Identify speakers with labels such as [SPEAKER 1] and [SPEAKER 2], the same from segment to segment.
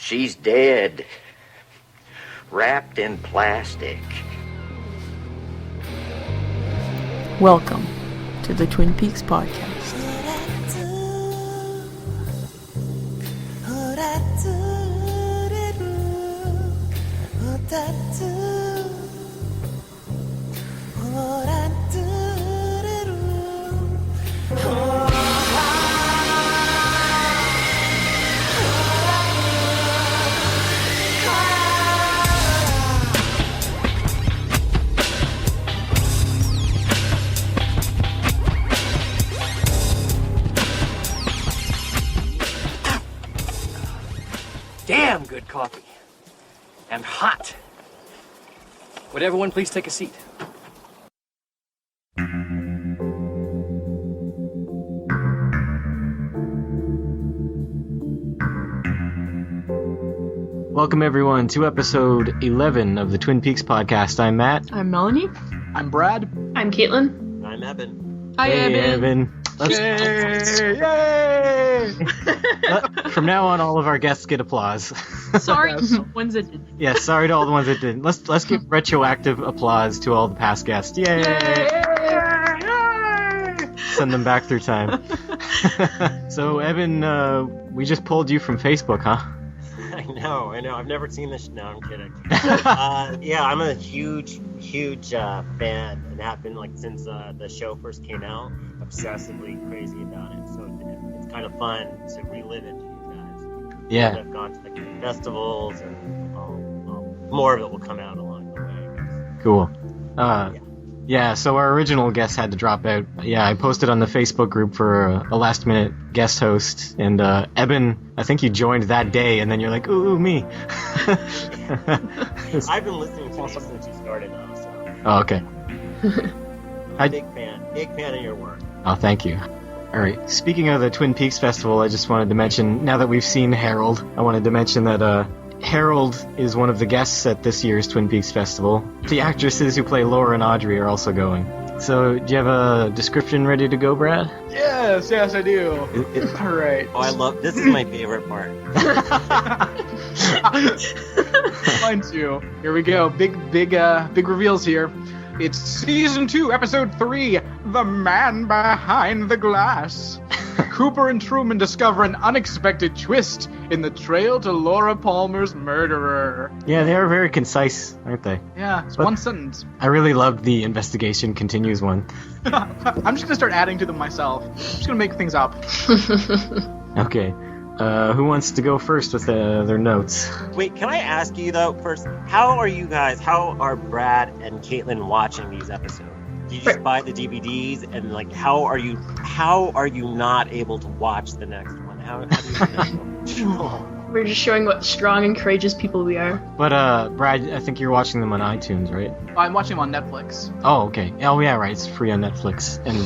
[SPEAKER 1] She's dead. Wrapped in plastic.
[SPEAKER 2] Welcome to the Twin Peaks podcast.
[SPEAKER 3] Damn good coffee. And hot. Would everyone please take a seat?
[SPEAKER 4] Welcome everyone to episode 11 of the Twin Peaks podcast. I'm Matt.
[SPEAKER 2] I'm Melanie.
[SPEAKER 5] I'm Brad.
[SPEAKER 6] I'm Caitlin.
[SPEAKER 1] I'm Eben.
[SPEAKER 2] Hi, Eben.
[SPEAKER 5] Yay!
[SPEAKER 4] From now on, all of our guests get applause.
[SPEAKER 2] Sorry, ones that did.
[SPEAKER 4] Yeah, sorry to all the ones that didn't. Let's give retroactive applause to all the past guests. Yay! Send them back through time. So, Eben, we just pulled you from Facebook, huh?
[SPEAKER 1] I know. I've never seen this. No, I'm kidding. Yeah, I'm a huge fan, and have been like since the show first came out. Obsessively crazy about it. So it's kind of fun to relive it to you guys.
[SPEAKER 4] Yeah.
[SPEAKER 1] I've gone to the festivals, and more of it will come out along the way, I guess.
[SPEAKER 4] Cool. Yeah, so our original guest had to drop out. Yeah, I posted on the Facebook group for a last-minute guest host, and Eben, I think you joined that day, and then you're like, ooh, me.
[SPEAKER 1] I've been listening to you since you started, though, so.
[SPEAKER 4] Oh, okay.
[SPEAKER 1] Big fan of your work.
[SPEAKER 4] Oh, thank you. All right, speaking of the Twin Peaks Festival, I just wanted to mention, now that we've seen Harold, I wanted to mention that Harold is one of the guests at this year's Twin Peaks Festival. The actresses who play Laura and Audrey are also going. So, do you have a description ready to go, Brad?
[SPEAKER 5] Yes, I do. All right.
[SPEAKER 1] Oh, this is my favorite part.
[SPEAKER 5] Mine too. Here we go. Big reveals here. It's Season 2, Episode 3, The Man Behind the Glass. Cooper and Truman discover an unexpected twist in the trail to Laura Palmer's murderer.
[SPEAKER 4] Yeah, they are very concise, aren't they?
[SPEAKER 5] Yeah, it's one sentence.
[SPEAKER 4] I really loved the investigation continues one.
[SPEAKER 5] I'm just going to start adding to them myself. I'm just going to make things up.
[SPEAKER 4] Okay. Who wants to go first with their notes?
[SPEAKER 1] Wait, can I ask you though first, how are Brad and Caitlin watching these episodes? Do you just buy the DVDs, and like how are you not able to watch the next one? How do you know?
[SPEAKER 6] We're just showing what strong and courageous people we are.
[SPEAKER 4] But Brad, I think you're watching them on iTunes, right?
[SPEAKER 5] I'm watching them on Netflix.
[SPEAKER 4] Oh, okay. Oh yeah, right. It's free on Netflix. And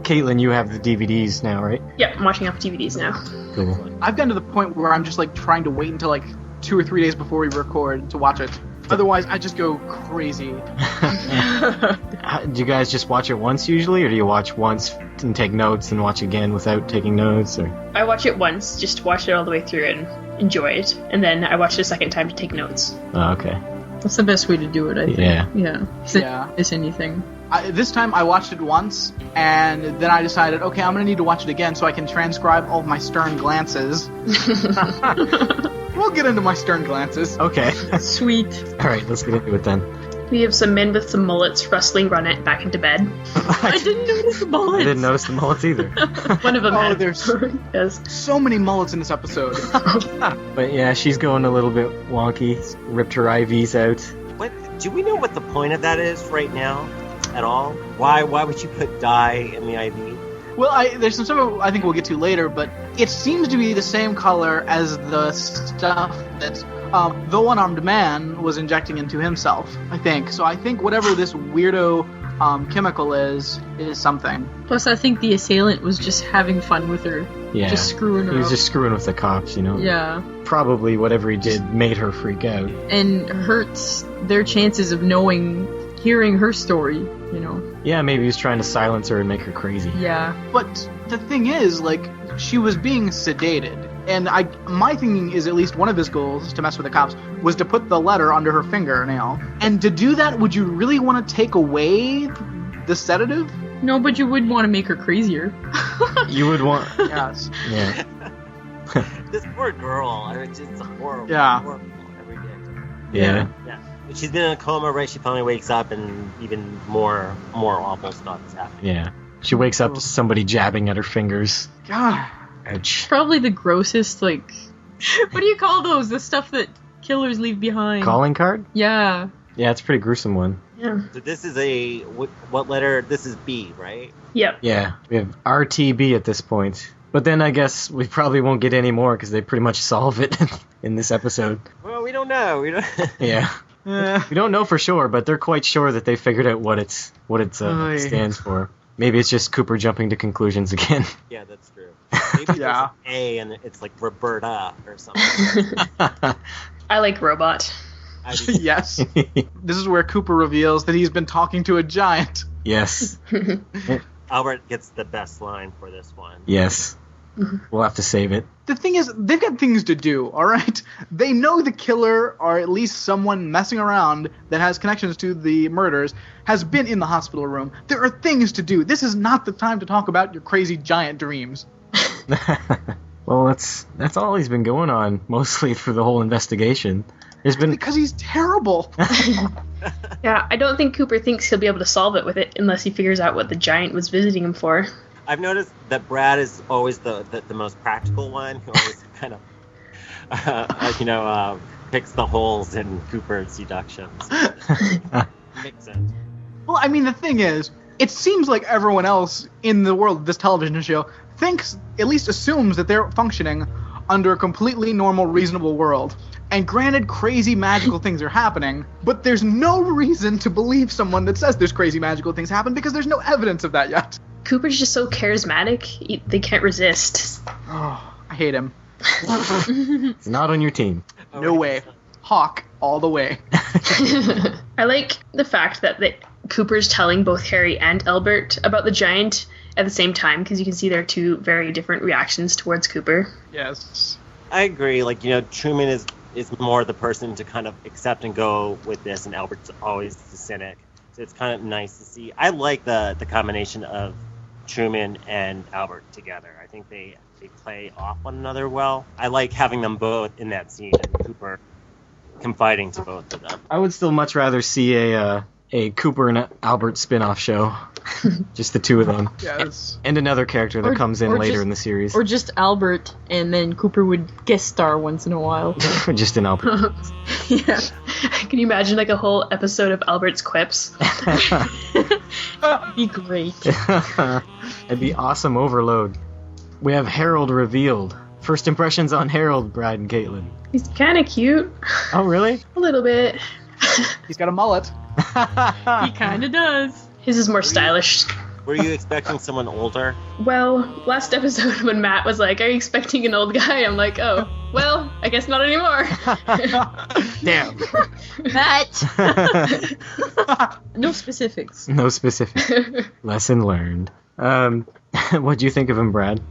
[SPEAKER 4] Caitlin, you have the DVDs now, right?
[SPEAKER 6] Yeah, I'm watching off DVDs now.
[SPEAKER 4] Cool.
[SPEAKER 5] I've gotten to the point where I'm just like trying to wait until like 2 or 3 days before we record to watch it. Otherwise, I just go crazy.
[SPEAKER 4] Do you guys just watch it once usually, or do you watch once and take notes and watch again without taking notes? Or
[SPEAKER 6] I watch it once, just watch it all the way through and enjoy it, and then I watch it a second time to take notes.
[SPEAKER 4] Oh, okay.
[SPEAKER 2] That's the best way to do it, I think.
[SPEAKER 4] Yeah.
[SPEAKER 2] Yeah.
[SPEAKER 5] Yeah.
[SPEAKER 2] Miss anything.
[SPEAKER 5] This time I watched it once, and then I decided, okay, I'm going to need to watch it again so I can transcribe all of my stern glances. We'll get into my stern glances.
[SPEAKER 4] Okay.
[SPEAKER 2] Sweet.
[SPEAKER 4] All right, let's get into it then.
[SPEAKER 6] We have some men with some mullets rustling Ronette back into bed.
[SPEAKER 2] I didn't notice the bullets.
[SPEAKER 4] I didn't notice the mullets either.
[SPEAKER 6] One of them has.
[SPEAKER 5] There's
[SPEAKER 6] Yes.
[SPEAKER 5] so many mullets in this episode.
[SPEAKER 4] But yeah, she's going a little bit wonky. Ripped her IVs out.
[SPEAKER 1] Do we know what the point of that is right now at all? Why would you put dye in the IV?
[SPEAKER 5] Well, there's some stuff I think we'll get to later, but it seems to be the same color as the stuff that the one-armed man was injecting into himself, I think. So I think whatever this weirdo chemical is something.
[SPEAKER 2] Plus, I think the assailant was just having fun with her.
[SPEAKER 4] Yeah.
[SPEAKER 2] Just screwing her
[SPEAKER 4] He was
[SPEAKER 2] up.
[SPEAKER 4] just screwing with the cops, you know?
[SPEAKER 2] Yeah.
[SPEAKER 4] Probably whatever he did made her freak out.
[SPEAKER 2] And hurts their chances of hearing her story, you know?
[SPEAKER 4] Yeah, maybe he was trying to silence her and make her crazy.
[SPEAKER 2] Yeah.
[SPEAKER 5] But the thing is, like, she was being sedated. And my thinking is at least one of his goals to mess with the cops was to put the letter under her fingernail. And to do that, would you really want to take away the sedative?
[SPEAKER 2] No, but you would want to make her crazier.
[SPEAKER 4] You would want...
[SPEAKER 5] Yes.
[SPEAKER 4] Yeah.
[SPEAKER 1] This poor girl. I mean, it's just horrible.
[SPEAKER 5] Yeah.
[SPEAKER 1] Horrible every day.
[SPEAKER 4] Yeah.
[SPEAKER 1] Yeah. She's been in a coma, right? She finally wakes up, and even more awful stuff is happening.
[SPEAKER 4] Yeah. She wakes up to somebody jabbing at her fingers.
[SPEAKER 5] God.
[SPEAKER 4] Ouch.
[SPEAKER 2] Probably the grossest, like... What do you call those? The stuff that killers leave behind.
[SPEAKER 4] Calling card?
[SPEAKER 2] Yeah.
[SPEAKER 4] Yeah, it's a pretty gruesome one.
[SPEAKER 6] Yeah.
[SPEAKER 1] So this is what letter? This is B, right?
[SPEAKER 6] Yep.
[SPEAKER 4] Yeah, we have RTB at this point. But then I guess we probably won't get any more because they pretty much solve it in this episode.
[SPEAKER 1] Well, we don't know. We don't.
[SPEAKER 4] Yeah. We don't know for sure, but they're quite sure that they figured out what it stands for. Maybe it's just Cooper jumping to conclusions again.
[SPEAKER 1] Yeah, that's true. Maybe there's an A and it's like Roberta or something.
[SPEAKER 6] I like robot.
[SPEAKER 5] Yes. This is where Cooper reveals that he's been talking to a giant.
[SPEAKER 4] Yes.
[SPEAKER 1] Albert gets the best line for this one.
[SPEAKER 4] Yes. We'll have to save it.
[SPEAKER 5] The thing is, they've got things to do, all right? They know the killer, or at least someone messing around that has connections to the murders, has been in the hospital room. There are things to do. This is not the time to talk about your crazy giant dreams.
[SPEAKER 4] Well, that's all he's been going on, mostly through the whole investigation. There's been...
[SPEAKER 5] Because he's terrible.
[SPEAKER 6] Yeah, I don't think Cooper thinks he'll be able to solve it with it unless he figures out what the giant was visiting him for.
[SPEAKER 1] I've noticed that Brad is always the most practical one, who always kind of, picks the holes in Cooper's deductions. Makes sense.
[SPEAKER 5] Well, I mean, the thing is, it seems like everyone else in the world of this television show thinks, at least assumes, that they're functioning under a completely normal, reasonable world. And granted, crazy magical things are happening, but there's no reason to believe someone that says there's crazy magical things happen because there's no evidence of that yet.
[SPEAKER 6] Cooper's just so charismatic, they can't resist.
[SPEAKER 5] Oh, I hate him.
[SPEAKER 4] It's not on your team.
[SPEAKER 5] No way. Hawk all the way.
[SPEAKER 6] I like the fact that Cooper's telling both Harry and Albert about the giant at the same time, because you can see there are two very different reactions towards Cooper.
[SPEAKER 5] Yes.
[SPEAKER 1] I agree. Truman is more the person to kind of accept and go with this, and Albert's always the cynic. So it's kind of nice to see. I like the combination of Truman and Albert together. I think they play off one another well. I like having them both in that scene, and Cooper confiding to both of them.
[SPEAKER 4] I would still much rather see a Cooper and Albert spin-off show. Just the two of them.
[SPEAKER 5] Yes.
[SPEAKER 4] And another character that comes in later
[SPEAKER 2] just,
[SPEAKER 4] in the series.
[SPEAKER 2] Or just Albert, and then Cooper would guest star once in a while.
[SPEAKER 4] Just an Albert.
[SPEAKER 2] Yeah.
[SPEAKER 6] Can you imagine a whole episode of Albert's quips?
[SPEAKER 2] That'd be great.
[SPEAKER 4] It'd be awesome overload. We have Harold revealed. First impressions on Harold, Brad and Caitlin.
[SPEAKER 6] He's kind of cute.
[SPEAKER 4] Oh, really?
[SPEAKER 6] A little bit.
[SPEAKER 5] He's got a mullet.
[SPEAKER 2] He kind of does.
[SPEAKER 6] His is more stylish.
[SPEAKER 1] Were you expecting someone older?
[SPEAKER 6] Well, last episode when Matt was like, "Are you expecting an old guy?" I'm like, "Oh, well, I guess not anymore."
[SPEAKER 4] Damn.
[SPEAKER 2] Matt! No specifics.
[SPEAKER 4] No specifics. Lesson learned. What do you think of him, Brad?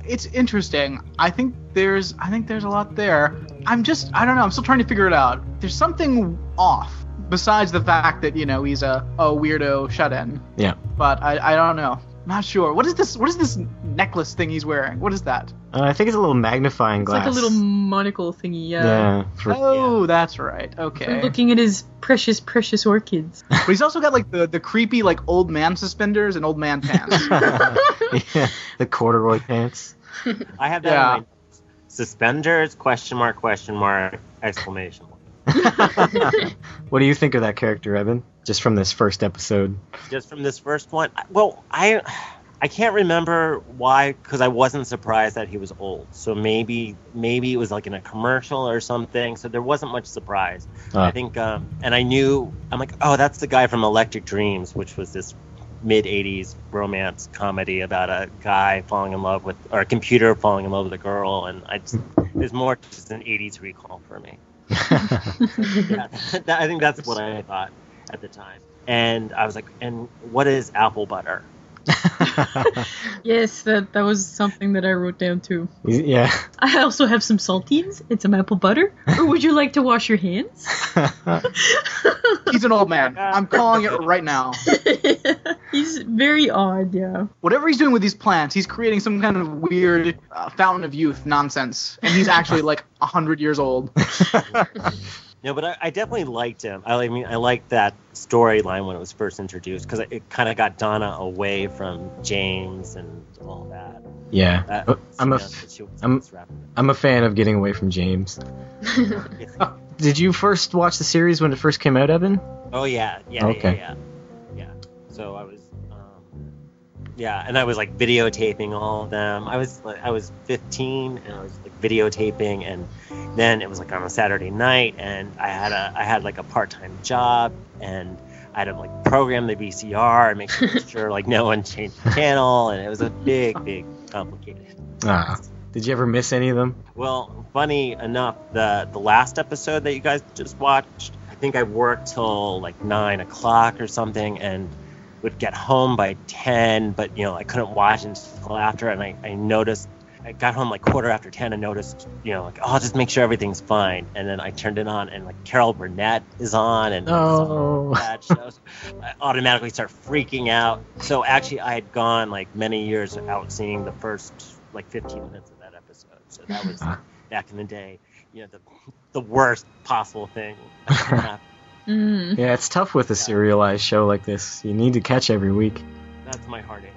[SPEAKER 5] It's interesting. I think there's a lot there. I don't know. I'm still trying to figure it out. There's something off besides the fact that, he's a weirdo shut-in.
[SPEAKER 4] Yeah.
[SPEAKER 5] But I don't know. I'm not sure. What is this necklace thing he's wearing? What is that?
[SPEAKER 4] I think it's a little magnifying
[SPEAKER 2] It's
[SPEAKER 4] glass.
[SPEAKER 2] like a little monocle thingy,
[SPEAKER 4] Yeah.
[SPEAKER 5] That's right. Okay.
[SPEAKER 2] For looking at his precious, precious orchids.
[SPEAKER 5] But he's also got the creepy old man suspenders and old man pants.
[SPEAKER 4] Yeah, the corduroy pants.
[SPEAKER 1] I have that in my notes. Suspenders, question mark, exclamation mark.
[SPEAKER 4] What do you think of that character, Eben? Just from this first episode.
[SPEAKER 1] Just from this first one? Well, I can't remember why, because I wasn't surprised that he was old. So maybe it was in a commercial or something. So there wasn't much surprise. I think, and I'm like, oh, that's the guy from Electric Dreams, which was this mid-'80s romance comedy about a guy falling in love with, or a computer falling in love with a girl. And there's more just an 80s recall for me. Yeah, I think that's what I thought at the time. And I was like, and what is apple butter?
[SPEAKER 2] Yes, that was something that I wrote down too.
[SPEAKER 4] Yeah.
[SPEAKER 2] I also have some saltines and some apple butter. Or would you like to wash your hands?
[SPEAKER 5] He's an old man. I'm calling it right now.
[SPEAKER 2] He's very odd, yeah.
[SPEAKER 5] Whatever he's doing with these plants, he's creating some kind of weird fountain of youth nonsense. And he's actually like 100 years old.
[SPEAKER 1] No, but I definitely liked him. I mean, I liked that storyline when it was first introduced because it kind of got Donna away from James and all that.
[SPEAKER 4] Yeah. I'm a fan of getting away from James. Did you first watch the series when it first came out, Eben?
[SPEAKER 1] Oh yeah.
[SPEAKER 4] Okay.
[SPEAKER 1] Yeah. So I was, and I was like videotaping all of them. I was 15 and I was like videotaping, and then it was like on a Saturday night, and I had like a part-time job, and I had to like program the VCR and make sure like no one changed the channel, and it was a big complicated.
[SPEAKER 4] Did you ever miss any of them?
[SPEAKER 1] Well, funny enough, the last episode that you guys just watched, I think I worked till like 9 o'clock or something, and would get home by 10, but I couldn't watch until after, and I noticed, I got home like 10:15 and noticed, like, oh, I'll just make sure everything's fine, and then I turned it on, and like Carol Burnett is on, and that shows. I automatically start freaking out. So actually I had gone like many years without seeing the first like 15 minutes of that episode, so that was back in the day, the worst possible thing that could happen.
[SPEAKER 4] Yeah, it's tough with a serialized show like this. You need to catch every week.
[SPEAKER 1] That's my heartache.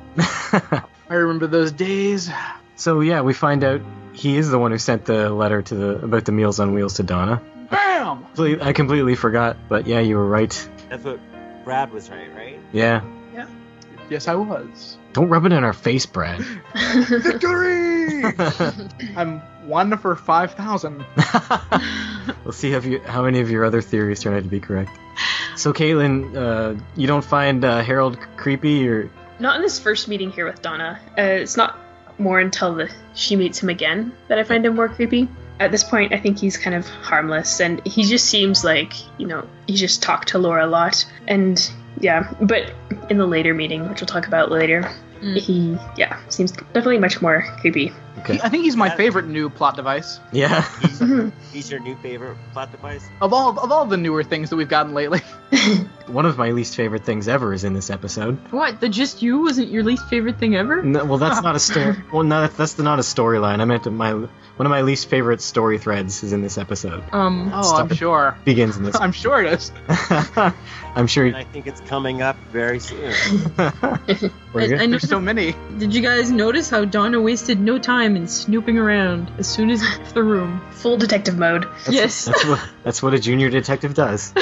[SPEAKER 5] I remember those days.
[SPEAKER 4] So yeah, we find out he is the one who sent the letter about the Meals on Wheels to Donna.
[SPEAKER 5] Bam!
[SPEAKER 4] I completely forgot, but yeah, you were right.
[SPEAKER 1] That's what Brad was right?
[SPEAKER 4] Yeah.
[SPEAKER 5] Yeah. Yes, I was.
[SPEAKER 4] Don't rub it in our face, Brad.
[SPEAKER 5] Victory! I'm 1 for 5,000.
[SPEAKER 4] We'll see how many of your other theories turn out to be correct. So, Caitlin, you don't find Harold creepy, or?
[SPEAKER 6] Not in this first meeting here with Donna. It's not more until she meets him again that I find him more creepy. At this point, I think he's kind of harmless, and he just seems like, he just talked to Laura a lot. And, yeah, but in the later meeting, which we'll talk about later, he seems definitely much more creepy.
[SPEAKER 4] Okay.
[SPEAKER 5] I think he's my favorite new plot device.
[SPEAKER 4] Yeah.
[SPEAKER 1] He's your new favorite plot device?
[SPEAKER 5] Of all the newer things that we've gotten lately.
[SPEAKER 4] One of my least favorite things ever is in this episode.
[SPEAKER 2] What? The Just You wasn't your least favorite thing ever?
[SPEAKER 4] No, well, that's not a story. Well, no, that's not a storyline. I meant one of my least favorite story threads is in this episode.
[SPEAKER 5] I'm sure.
[SPEAKER 4] Begins in this.
[SPEAKER 5] I'm sure it is.
[SPEAKER 4] I'm sure.
[SPEAKER 1] And I think it's coming up very soon.
[SPEAKER 5] There's so many.
[SPEAKER 2] Did you guys notice how Donna wasted no time in snooping around as soon as he left the room?
[SPEAKER 6] Full detective mode.
[SPEAKER 2] Yes.
[SPEAKER 4] That's what a junior detective does.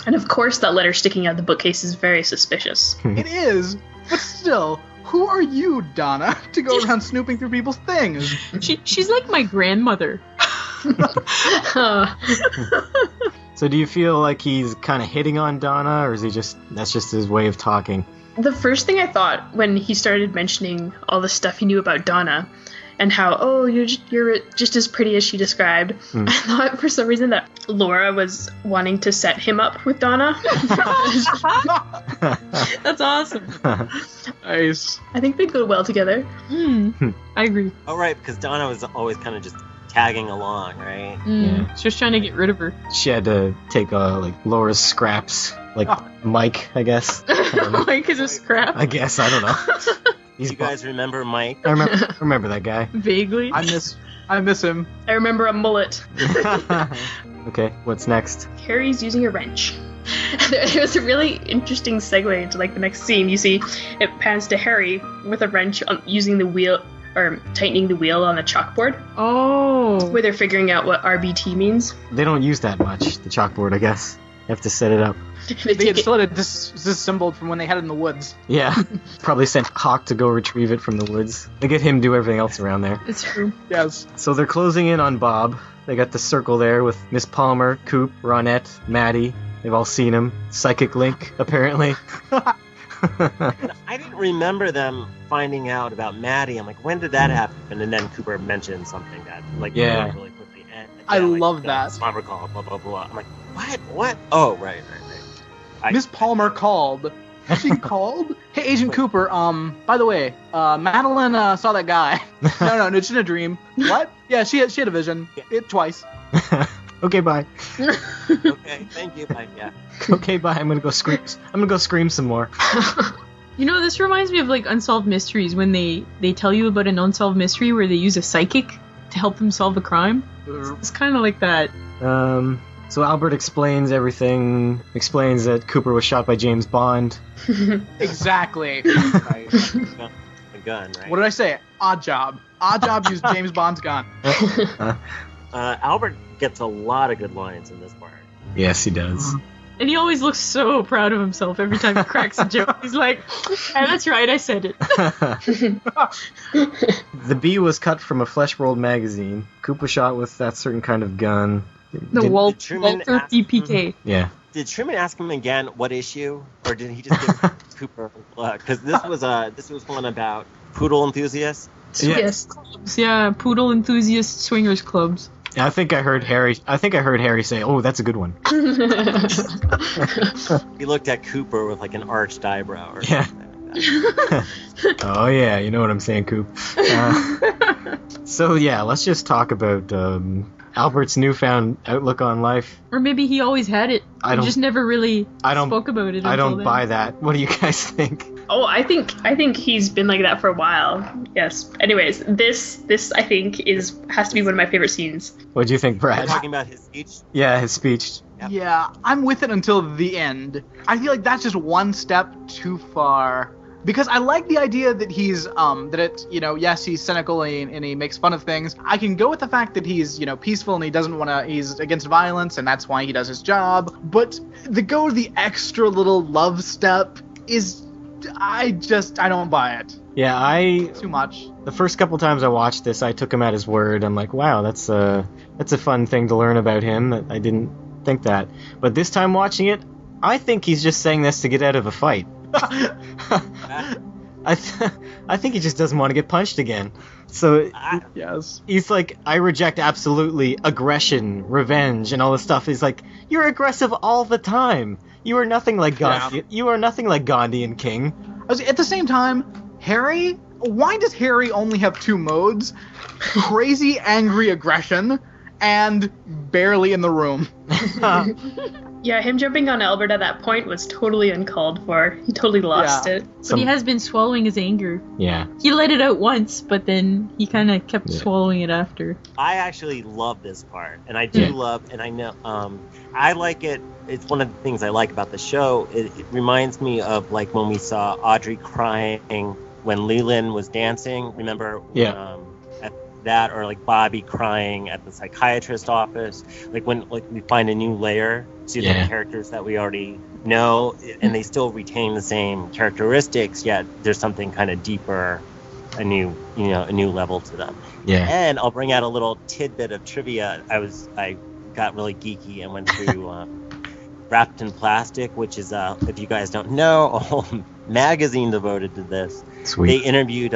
[SPEAKER 6] And of course that letter sticking out of the bookcase is very suspicious.
[SPEAKER 5] It is, but still, who are you, Donna, to go around snooping through people's things?
[SPEAKER 2] She's like my grandmother.
[SPEAKER 4] So do you feel like he's kind of hitting on Donna, or is that's just his way of talking?
[SPEAKER 6] The first thing I thought when he started mentioning all the stuff he knew about Donna and how, you're just as pretty as she described, I thought for some reason that Laura was wanting to set him up with Donna.
[SPEAKER 2] That's awesome.
[SPEAKER 5] Nice.
[SPEAKER 6] I think they go well together.
[SPEAKER 2] I agree.
[SPEAKER 1] Oh, right, because Donna was always kind of just tagging along, right?
[SPEAKER 4] Yeah.
[SPEAKER 2] Just trying to get rid of her.
[SPEAKER 4] She had to take like Laura's scraps, like Mike, I guess.
[SPEAKER 2] Mike is a scrap.
[SPEAKER 4] I guess, I don't know.
[SPEAKER 1] You guys remember Mike?
[SPEAKER 4] I remember that guy.
[SPEAKER 2] Vaguely.
[SPEAKER 5] I miss him.
[SPEAKER 6] I remember a mullet.
[SPEAKER 4] Okay, what's next?
[SPEAKER 6] Harry's using a wrench. There was a really interesting segue into like the next scene. You see, it pans to Harry with a wrench using the wheel, or tightening the wheel on a chalkboard.
[SPEAKER 2] Oh.
[SPEAKER 6] Where they're figuring out what RBT means.
[SPEAKER 4] They don't use that much, the chalkboard, I guess. You have to set it up.
[SPEAKER 5] They had still had it disassembled from when they had it in the woods.
[SPEAKER 4] Yeah. Probably sent Hawk to go retrieve it from the woods. They get him do everything else around there.
[SPEAKER 2] It's true.
[SPEAKER 5] Yes.
[SPEAKER 4] So they're closing in on Bob. They got the circle there with Miss Palmer, Coop, Ronette, Maddie. They've all seen him. Psychic link, apparently.
[SPEAKER 1] I didn't remember them finding out about Maddie. I'm like, when did that happen? And then Cooper mentioned something that, like, really quickly. And
[SPEAKER 5] I love that.
[SPEAKER 1] Spot recall, blah, blah, blah. I'm like, what? Oh, right.
[SPEAKER 5] Miss Palmer called She called? Hey, Agent Cooper, by the way, Madeline saw that guy. No, it's in a dream. What? Yeah, she had a vision. Twice.
[SPEAKER 4] Okay, bye.
[SPEAKER 1] Okay, thank you. Bye. Yeah.
[SPEAKER 4] Okay, bye. I'm gonna go scream some more.
[SPEAKER 2] You know, this reminds me of like Unsolved Mysteries when they tell you about an unsolved mystery where they use a psychic to help them solve a crime. It's kind of like that.
[SPEAKER 4] So Albert explains everything. Explains that Cooper was shot by James Bond.
[SPEAKER 5] Exactly.
[SPEAKER 1] Right. A gun, right?
[SPEAKER 5] What did I say? Odd job. Odd job used James Bond's gun.
[SPEAKER 1] Albert gets a lot of good lines in this part.
[SPEAKER 4] Yes, he does.
[SPEAKER 2] And he always looks so proud of himself every time he cracks a joke. He's like, hey, that's right, I said it.
[SPEAKER 4] The B was cut from a Flesh World magazine. Cooper shot with that certain kind of gun.
[SPEAKER 2] Walter
[SPEAKER 1] Truman
[SPEAKER 2] DPK.
[SPEAKER 4] Yeah.
[SPEAKER 1] Did Truman ask him again what issue, or did he just give Cooper? Because this was one about poodle enthusiasts.
[SPEAKER 2] Yes, clubs. Yeah, poodle enthusiast swingers clubs.
[SPEAKER 4] I think I heard Harry say, "Oh, that's a good one."
[SPEAKER 1] He looked at Cooper with like an arched eyebrow. Or
[SPEAKER 4] Yeah.
[SPEAKER 1] something like that.
[SPEAKER 4] Oh yeah, you know what I'm saying, Coop. So yeah, let's just talk about Albert's newfound outlook on life.
[SPEAKER 2] Or maybe he always had it. He just never really spoke about it.
[SPEAKER 4] I don't
[SPEAKER 2] then.
[SPEAKER 4] buy that. What do you guys think?
[SPEAKER 6] Oh, I think he's been like that for a while. Yes. Anyways, this I think has to be one of my favorite scenes.
[SPEAKER 4] What do you think, Brad?
[SPEAKER 1] We're talking about his speech.
[SPEAKER 4] Yeah, his speech.
[SPEAKER 1] Yep.
[SPEAKER 5] Yeah, I'm with it until the end. I feel like that's just one step too far. Because I like the idea that he's, yes, he's cynical and he makes fun of things. I can go with the fact that he's, peaceful and he's against violence and that's why he does his job. But the extra little love step is, I don't buy it.
[SPEAKER 4] Yeah,
[SPEAKER 5] Too much.
[SPEAKER 4] The first couple times I watched this, I took him at his word. I'm like, wow, that's a fun thing to learn about him. I didn't think that. But this time watching it, I think he's just saying this to get out of a fight. I think he just doesn't want to get punched again. So
[SPEAKER 5] Yes.
[SPEAKER 4] he's like, I reject absolutely aggression, revenge, and all this stuff. He's like, you're aggressive all the time. You are nothing like Gandhi.
[SPEAKER 5] Yeah.
[SPEAKER 4] You are nothing like Gandhi and King.
[SPEAKER 5] At the same time, Harry, why does Harry only have two modes? Crazy angry aggression and barely in the room.
[SPEAKER 6] Yeah, him jumping on Albert at that point was totally uncalled for. He totally lost it.
[SPEAKER 2] But he has been swallowing his anger.
[SPEAKER 4] Yeah.
[SPEAKER 2] He let it out once, but then he kind of kept swallowing it after.
[SPEAKER 1] I actually love this part, and I do love, and I know, I like it. It's one of the things I like about the show. It reminds me of like when we saw Audrey crying when Leland was dancing. Remember?
[SPEAKER 4] Yeah.
[SPEAKER 1] At that, or like Bobby crying at the psychiatrist office. Like when we find a new layer to the characters that we already know, and they still retain the same characteristics, yet there's something kind of deeper, a new level to them.
[SPEAKER 4] Yeah.
[SPEAKER 1] And I'll bring out a little tidbit of trivia. I got really geeky and went through Wrapped in Plastic, which is if you guys don't know, a whole magazine devoted to this.
[SPEAKER 4] Sweet.
[SPEAKER 1] They interviewed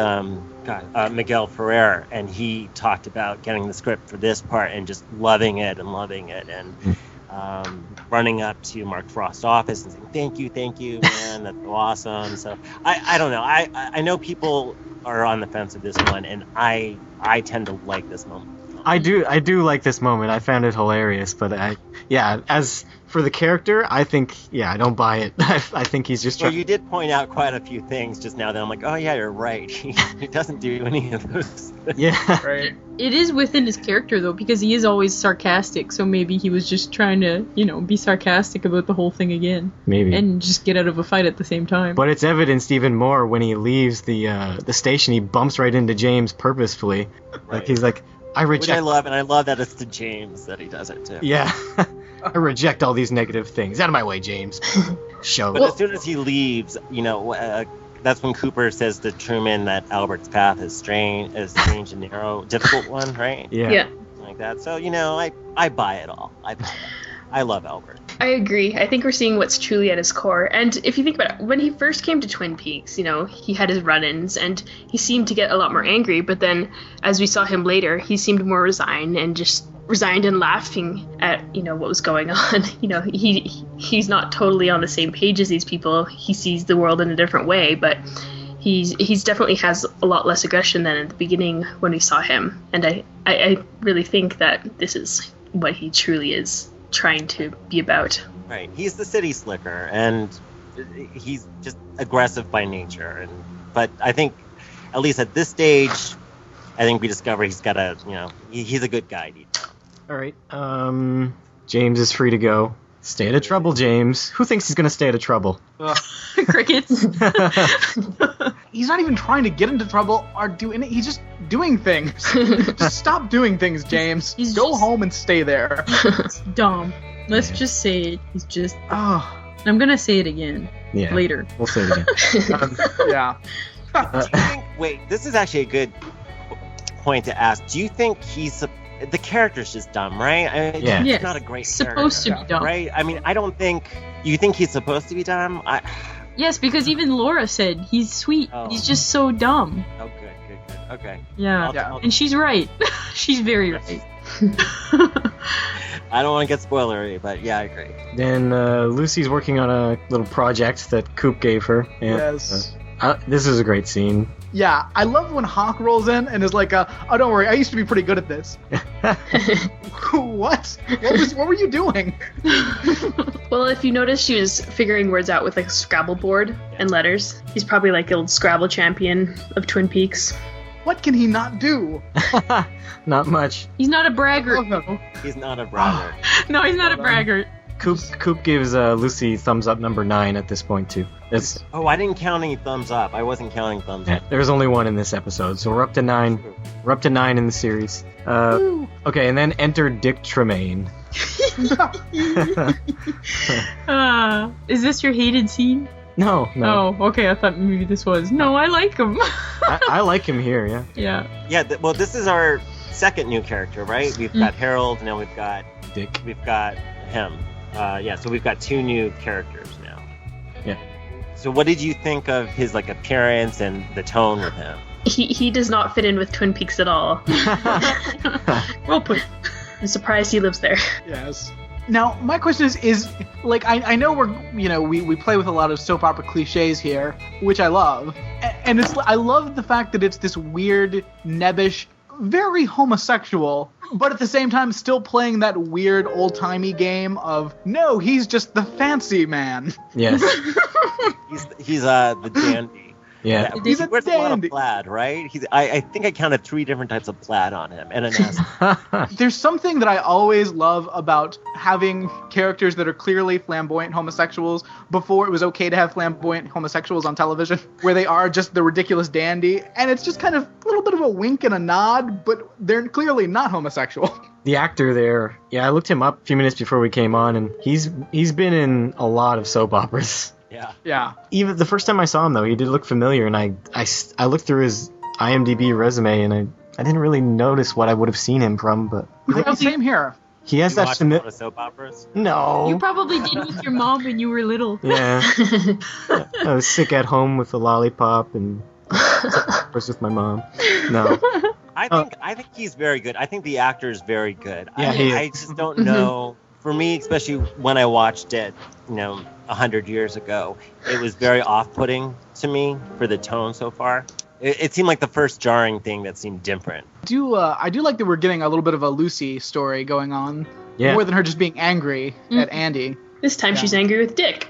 [SPEAKER 1] Miguel Ferrer, and he talked about getting the script for this part and just loving it and running up to Mark Frost's office and saying, thank you, man, that's awesome. So I don't know. I know people are on the fence with this one, and I tend to like this moment.
[SPEAKER 4] I do like this moment. I found it hilarious, but as for the character, I think, I don't buy it. I think he's just trying.
[SPEAKER 1] Well, you did point out quite a few things just now that I'm like, oh yeah, you're right. He doesn't do any of those things.
[SPEAKER 4] Yeah.
[SPEAKER 5] Right.
[SPEAKER 2] It is within his character, though, because he is always sarcastic, so maybe he was just trying to, be sarcastic about the whole thing again.
[SPEAKER 4] Maybe.
[SPEAKER 2] And just get out of a fight at the same time.
[SPEAKER 4] But it's evidenced even more when he leaves the station. He bumps right into James purposefully.
[SPEAKER 1] Right.
[SPEAKER 4] Like he's like, I reject.
[SPEAKER 1] Which I love, and I love that it's to James that he does it too.
[SPEAKER 4] Yeah. I reject all these negative things. Out of my way, James. Show.
[SPEAKER 1] But as soon as he leaves, that's when Cooper says to Truman that Albert's path is strange and narrow, difficult one, right?
[SPEAKER 4] Yeah.
[SPEAKER 1] Like that. So, I buy it all. I love Albert.
[SPEAKER 6] I agree. I think we're seeing what's truly at his core. And if you think about it, when he first came to Twin Peaks, he had his run-ins and he seemed to get a lot more angry. But then as we saw him later, he seemed more resigned and just resigned and laughing at, what was going on. He's not totally on the same page as these people. He sees the world in a different way, but he's definitely has a lot less aggression than at the beginning when we saw him. And I really think that this is what he truly is trying to be about.
[SPEAKER 1] Right. He's the city slicker, and he's just aggressive by nature. But I think, at least at this stage, I think we discover he's got he's a good guy.
[SPEAKER 4] All right. James is free to go. Stay out of trouble, James. Who thinks he's going to stay out of trouble?
[SPEAKER 2] Crickets.
[SPEAKER 5] He's not even trying to get into trouble or do anything. He's just doing things. Just stop doing things, James. Go home and stay there.
[SPEAKER 2] Dumb. Let's just say it. He's just...
[SPEAKER 5] Oh.
[SPEAKER 2] I'm going to say it again.
[SPEAKER 4] Yeah.
[SPEAKER 2] Later.
[SPEAKER 4] We'll say it again.
[SPEAKER 5] Yeah.
[SPEAKER 1] Do you think... Wait, this is actually a good point to ask. Do you think the character's just dumb, right? I mean,
[SPEAKER 4] Yeah.
[SPEAKER 1] He's not a great
[SPEAKER 2] supposed
[SPEAKER 1] character,
[SPEAKER 2] to be dumb.
[SPEAKER 1] right? I mean, I don't think... You think he's supposed to be dumb?
[SPEAKER 2] Yes, because even Laura said he's sweet.
[SPEAKER 1] Oh.
[SPEAKER 2] He's just so dumb.
[SPEAKER 1] Oh, good. Okay.
[SPEAKER 2] Yeah. And she's right. She's very right.
[SPEAKER 1] I don't want to get spoilery, but yeah, I agree.
[SPEAKER 4] Then Lucy's working on a little project that Coop gave her. And,
[SPEAKER 5] Yes.
[SPEAKER 4] This is a great scene.
[SPEAKER 5] Yeah, I love when Hawk rolls in and is like, oh, don't worry, I used to be pretty good at this. What? What were you doing?
[SPEAKER 6] Well, if you notice, she was figuring words out with like a Scrabble board and letters. He's probably like the old Scrabble champion of Twin Peaks.
[SPEAKER 5] What can he not do?
[SPEAKER 4] Not much.
[SPEAKER 2] He's not a braggart.
[SPEAKER 1] He's not a bragger.
[SPEAKER 2] No, he's not a braggart.
[SPEAKER 4] Coop gives Lucy thumbs up number 9 at this point too.
[SPEAKER 1] Oh, I didn't count any thumbs up. I wasn't counting thumbs up.
[SPEAKER 4] There's only one in this episode, so we're up to 9. We're up to 9 in the series. Okay, and then enter Dick Tremaine.
[SPEAKER 2] Is this your hated scene?
[SPEAKER 4] No.
[SPEAKER 2] Oh, okay. I thought maybe this was. No, I like him.
[SPEAKER 4] I like him here. Yeah.
[SPEAKER 2] Yeah.
[SPEAKER 1] Yeah. Well, this is our second new character, right? We've got Harold, now we've got
[SPEAKER 4] Dick.
[SPEAKER 1] We've got him. So we've got 2 new characters now.
[SPEAKER 4] Yeah.
[SPEAKER 1] So what did you think of his appearance and the tone with him?
[SPEAKER 6] He does not fit in with Twin Peaks at all.
[SPEAKER 2] Well put.
[SPEAKER 6] I'm surprised he lives there.
[SPEAKER 5] Yes. Now, my question is I know we play with a lot of soap opera cliches here, which I love. And I love the fact that it's this weird, nebbish, very homosexual, but at the same time still playing that weird old-timey game of, no, he's just the fancy man.
[SPEAKER 4] Yes.
[SPEAKER 1] He's the dandy.
[SPEAKER 4] Yeah.
[SPEAKER 1] He wears a lot of plaid, right? I think I counted 3 different types of plaid on him, and an S.
[SPEAKER 5] There's something that I always love about having characters that are clearly flamboyant homosexuals before it was okay to have flamboyant homosexuals on television, where they are just the ridiculous dandy, and it's just kind of a little bit of a wink and a nod, but they're clearly not homosexual.
[SPEAKER 4] The actor there, yeah, I looked him up a few minutes before we came on, and he's been in a lot of soap operas.
[SPEAKER 1] Yeah.
[SPEAKER 4] Even the first time I saw him, though, he did look familiar, and I looked through his IMDb resume, and I didn't really notice what I would have seen him from, but...
[SPEAKER 5] Same here.
[SPEAKER 4] He has that...
[SPEAKER 1] a lot of soap operas?
[SPEAKER 4] No.
[SPEAKER 2] You probably did with your mom when you were little.
[SPEAKER 4] Yeah. I was sick at home with a lollipop, and with my mom. No.
[SPEAKER 1] I think he's very good. I think the actor is very good.
[SPEAKER 4] Yeah,
[SPEAKER 1] I just don't know... For me, especially when I watched it, 100 years ago, it was very off-putting to me for the tone so far. It seemed like the first jarring thing that seemed different.
[SPEAKER 5] I do like that we're getting a little bit of a Lucy story going on, more than her just being angry at Andy.
[SPEAKER 6] This time she's angry with Dick.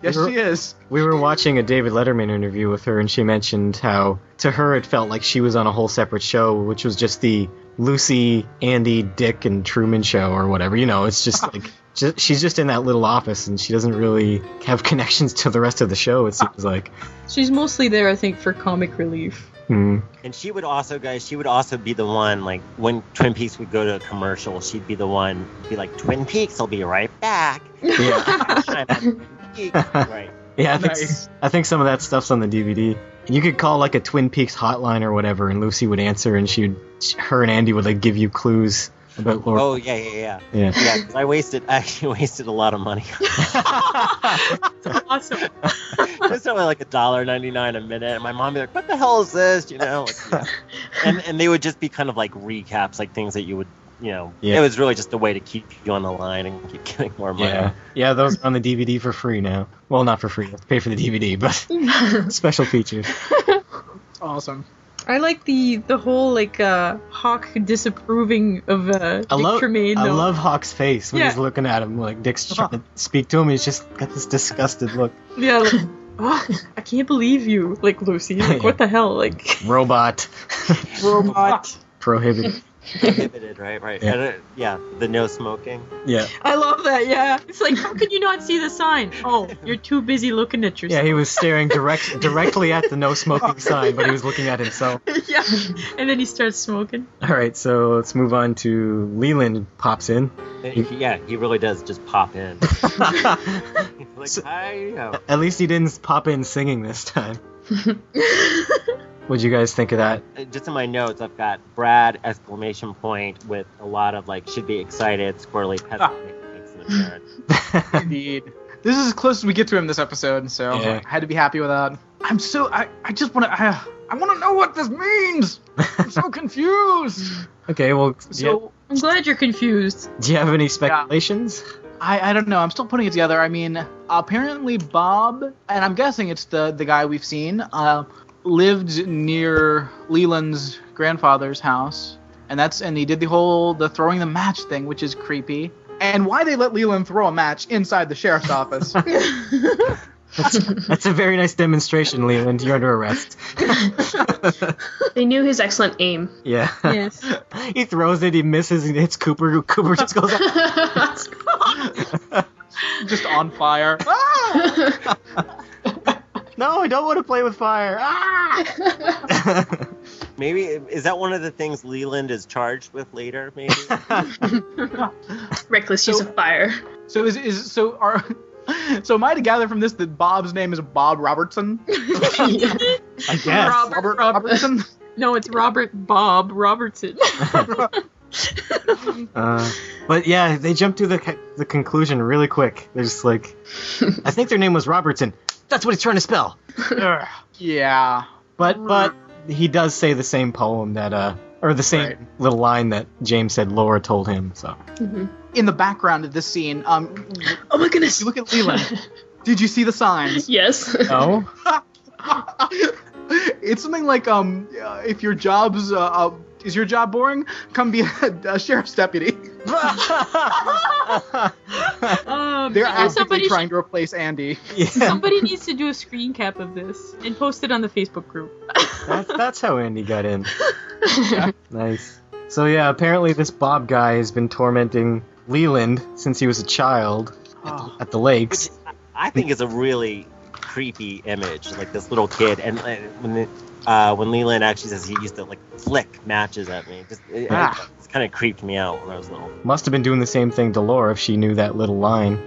[SPEAKER 5] Yes, she is.
[SPEAKER 4] We were watching a David Letterman interview with her, and she mentioned how, to her, it felt like she was on a whole separate show, which was just the Lucy, Andy, Dick, and Truman show, or whatever. It's just like... she's just in that little office, and she doesn't really have connections to the rest of the show, it seems like.
[SPEAKER 2] She's mostly there, I think, for comic relief.
[SPEAKER 4] Mm.
[SPEAKER 1] And she would also be the one, like, when Twin Peaks would go to a commercial, she'd be the one, be like, Twin Peaks, I'll be right back.
[SPEAKER 4] Yeah.
[SPEAKER 1] Right.
[SPEAKER 4] Yeah, I think some of that stuff's on the DVD. You could call, a Twin Peaks hotline or whatever, and Lucy would answer, and her and Andy would, give you clues about Laura.
[SPEAKER 1] Oh yeah.
[SPEAKER 4] Yeah.
[SPEAKER 1] 'Cause I actually wasted a lot of money.
[SPEAKER 2] Awesome.
[SPEAKER 1] It's only like $1.99 a minute. And my mom would be like, "What the hell is this?" You know. Like, yeah. And they would just be kind of like recaps, like things that you would. Yeah. It was really just a way to keep you on the line and keep getting more money.
[SPEAKER 4] Yeah, those are on the DVD for free now. Well, not for free. You have to pay for the DVD, but special features.
[SPEAKER 5] Awesome.
[SPEAKER 2] I like the whole like Hawk disapproving of Dick Tremaine.
[SPEAKER 4] I
[SPEAKER 2] though.
[SPEAKER 4] love Hawk's face when he's looking at him. Like Dick's trying to speak to him, he's just got this disgusted look.
[SPEAKER 2] Yeah, like, oh, I can't believe you, like Lucy. Like, what the hell, like
[SPEAKER 4] Robot. Prohibited.
[SPEAKER 1] Prohibited, right.
[SPEAKER 4] Yeah.
[SPEAKER 1] And the no smoking.
[SPEAKER 4] Yeah.
[SPEAKER 2] I love that. Yeah, it's like, how can you not see the sign? Oh, you're too busy looking at yourself.
[SPEAKER 4] Yeah, he was staring directly at the no smoking sign, but he was looking at himself.
[SPEAKER 2] Yeah, and then he starts smoking.
[SPEAKER 4] All right, so let's move on to Leland pops in.
[SPEAKER 1] He really does just pop in. He's like, hi.
[SPEAKER 4] At least he didn't pop in singing this time. What'd you guys think of that?
[SPEAKER 1] Just in my notes, I've got Brad ! With a lot of like should be excited, squirrely makes an appearance.
[SPEAKER 5] Indeed. This is as close as we get to him this episode, so I had to be happy with that. I just want to I want to know what this means. I'm so confused.
[SPEAKER 4] Okay, well,
[SPEAKER 2] I'm glad you're confused.
[SPEAKER 4] Do you have any speculations?
[SPEAKER 5] I don't know. I'm still putting it together. I mean, apparently Bob, and I'm guessing it's the guy we've seen, lived near Leland's grandfather's house, and he did the throwing the match thing, which is creepy. And why they let Leland throw a match inside the sheriff's office?
[SPEAKER 4] That's a very nice demonstration, Leland. You're under arrest.
[SPEAKER 6] They knew his excellent aim.
[SPEAKER 4] Yeah.
[SPEAKER 2] Yes.
[SPEAKER 4] He throws it, he misses, and hits Cooper. Cooper just goes
[SPEAKER 5] just on fire.
[SPEAKER 4] No, I don't want to play with fire.
[SPEAKER 1] Maybe, is that one of the things Leland is charged with later, maybe?
[SPEAKER 6] Reckless use of fire.
[SPEAKER 5] So so am I to gather from this that Bob's name is Bob Robertson?
[SPEAKER 4] I guess.
[SPEAKER 5] Robert Robertson?
[SPEAKER 2] No, it's Robert Bob Robertson.
[SPEAKER 4] But yeah, they jump to the conclusion really quick. They're just like, I think their name was Robertson. That's what he's trying to spell.
[SPEAKER 5] Yeah.
[SPEAKER 4] But he does say the same poem that or the same little line that James said Laura told him. So
[SPEAKER 5] in the background of this scene,
[SPEAKER 6] oh my goodness!
[SPEAKER 5] You look at Leland. Did you see the signs?
[SPEAKER 6] Yes.
[SPEAKER 4] No.
[SPEAKER 5] It's something like if your job's is your job boring? Come be a sheriff's deputy. They're actively trying to replace Andy.
[SPEAKER 4] Yeah.
[SPEAKER 2] Somebody needs to do a screen cap of this and post it on the Facebook group.
[SPEAKER 4] That's how Andy got in. Nice. So yeah, apparently this Bob guy has been tormenting Leland since he was a child at the lakes.
[SPEAKER 1] Which I think is a really creepy image, like this little kid, and when Leland actually says he used to like flick matches at me, it kind of creeped me out when I was little.
[SPEAKER 4] Must have been doing the same thing to Laura if she knew that little line.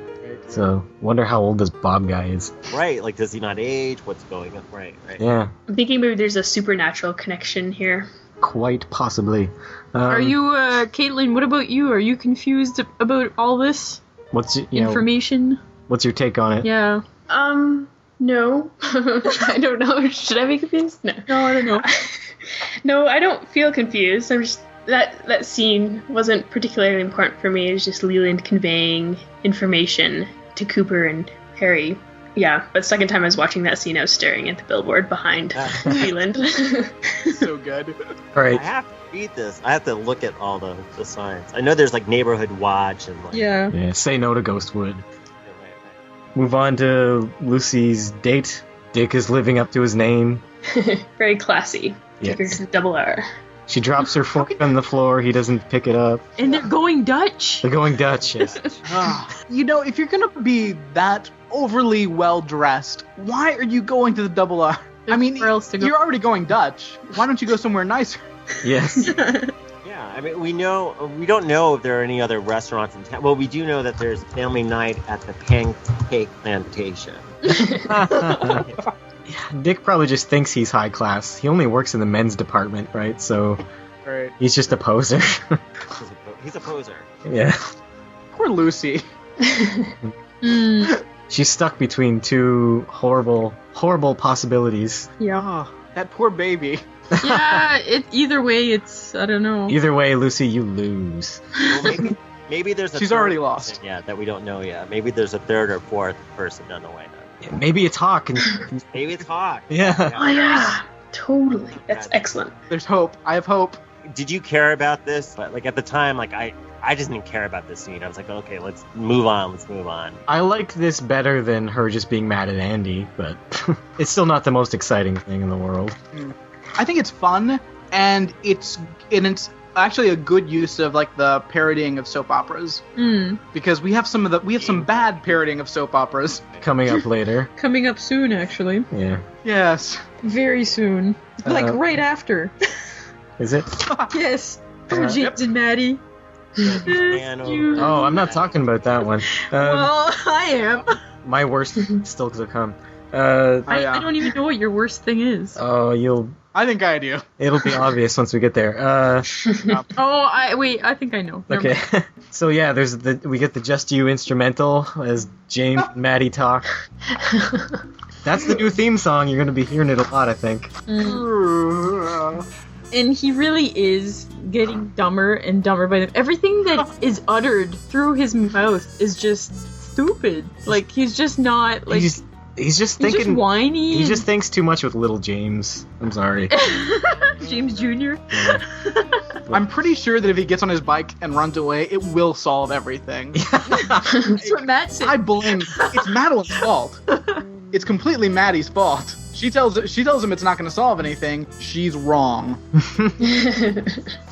[SPEAKER 4] So, wonder how old this Bob guy is.
[SPEAKER 1] Right, like does he not age? What's going on? Right.
[SPEAKER 4] Yeah.
[SPEAKER 6] I'm thinking maybe there's a supernatural connection here.
[SPEAKER 4] Quite possibly.
[SPEAKER 2] Are you, Caitlin, what about you? Are you confused about all this information?
[SPEAKER 4] What's your take on it?
[SPEAKER 2] Yeah.
[SPEAKER 6] No. I don't know. Should I be confused? No.
[SPEAKER 2] No, I don't know.
[SPEAKER 6] No, I don't feel confused. I'm just... That scene wasn't particularly important for me. It was just Leland conveying information to Cooper and Harry. Yeah, but the second time I was watching that scene, I was staring at the billboard behind Leland.
[SPEAKER 5] So good.
[SPEAKER 4] All right.
[SPEAKER 1] I have to read this. I have to look at all the signs. I know there's like neighborhood watch and like...
[SPEAKER 2] Yeah.
[SPEAKER 4] Say no to Ghostwood. Move on to Lucy's date. Dick is living up to his name.
[SPEAKER 6] Very classy.
[SPEAKER 4] Yes.
[SPEAKER 6] Dick is double R.
[SPEAKER 4] She drops her fork on the floor. He doesn't pick it up.
[SPEAKER 2] And they're going Dutch.
[SPEAKER 4] They're going Dutch, yes.
[SPEAKER 5] You know, if you're going to be that overly well-dressed, why are you going to the double R? I mean,
[SPEAKER 2] Where else to go?
[SPEAKER 5] You're already going Dutch. Why don't you go somewhere nicer?
[SPEAKER 4] Yes.
[SPEAKER 1] Yeah, I mean, we don't know if there are any other restaurants in town. Well, we do know that there's family night at the Pancake Plantation.
[SPEAKER 4] Dick probably just thinks he's high class. He only works in the men's department, right? So he's just a poser.
[SPEAKER 1] He's a poser.
[SPEAKER 4] Yeah.
[SPEAKER 5] Poor Lucy.
[SPEAKER 4] She's stuck between two horrible possibilities.
[SPEAKER 2] Yeah.
[SPEAKER 5] Oh, that poor baby.
[SPEAKER 2] Yeah, either way, it's, I don't know.
[SPEAKER 4] Either way, Lucy, you lose.
[SPEAKER 1] Well, maybe there's a
[SPEAKER 5] She's
[SPEAKER 1] third
[SPEAKER 5] already lost.
[SPEAKER 1] person, yeah, that we don't know yet. Maybe there's a third or fourth person on the way.
[SPEAKER 4] Maybe it's Hawk. And...
[SPEAKER 1] Maybe it's Hawk.
[SPEAKER 4] Yeah.
[SPEAKER 6] Oh yeah, totally. That's excellent.
[SPEAKER 5] There's hope. I have hope.
[SPEAKER 1] Did you care about this? But like at the time, like I just didn't care about this scene. I was like, okay, let's move on.
[SPEAKER 4] I like this better than her just being mad at Andy, but it's still not the most exciting thing in the world.
[SPEAKER 5] I think it's fun, and it's actually a good use of like the parodying of soap operas. Because we have some bad parodying of soap operas
[SPEAKER 4] Coming up later.
[SPEAKER 2] Coming up soon, actually.
[SPEAKER 4] Yeah.
[SPEAKER 5] Yes.
[SPEAKER 2] Very soon. Like right after.
[SPEAKER 4] Is it?
[SPEAKER 2] Yes. Poor James and Maddie.
[SPEAKER 4] Oh, I'm not talking about that one.
[SPEAKER 2] Well, I am.
[SPEAKER 4] My worst still to come.
[SPEAKER 2] I don't even know what your worst thing is.
[SPEAKER 4] Oh,
[SPEAKER 5] I think I do.
[SPEAKER 4] It'll be obvious once we get there.
[SPEAKER 2] I think I know. Never
[SPEAKER 4] Okay.
[SPEAKER 2] mind.
[SPEAKER 4] So yeah, we get the Just You instrumental as James and Maddie talk. That's the new theme song. You're going to be hearing it a lot, I think.
[SPEAKER 2] And he really is getting dumber and dumber by them. Everything that is uttered through his mouth is just stupid. Like, he's just not, like...
[SPEAKER 4] He's just thinking...
[SPEAKER 2] He's just whiny.
[SPEAKER 4] He just thinks too much with little James. I'm sorry.
[SPEAKER 2] James Jr.?
[SPEAKER 4] Yeah.
[SPEAKER 5] I'm pretty sure that if he gets on his bike and runs away, it will solve everything.
[SPEAKER 2] That's what Matt said.
[SPEAKER 5] I blame... It's Madeline's fault. It's completely Maddie's fault. She tells him it's not going to solve anything. She's wrong.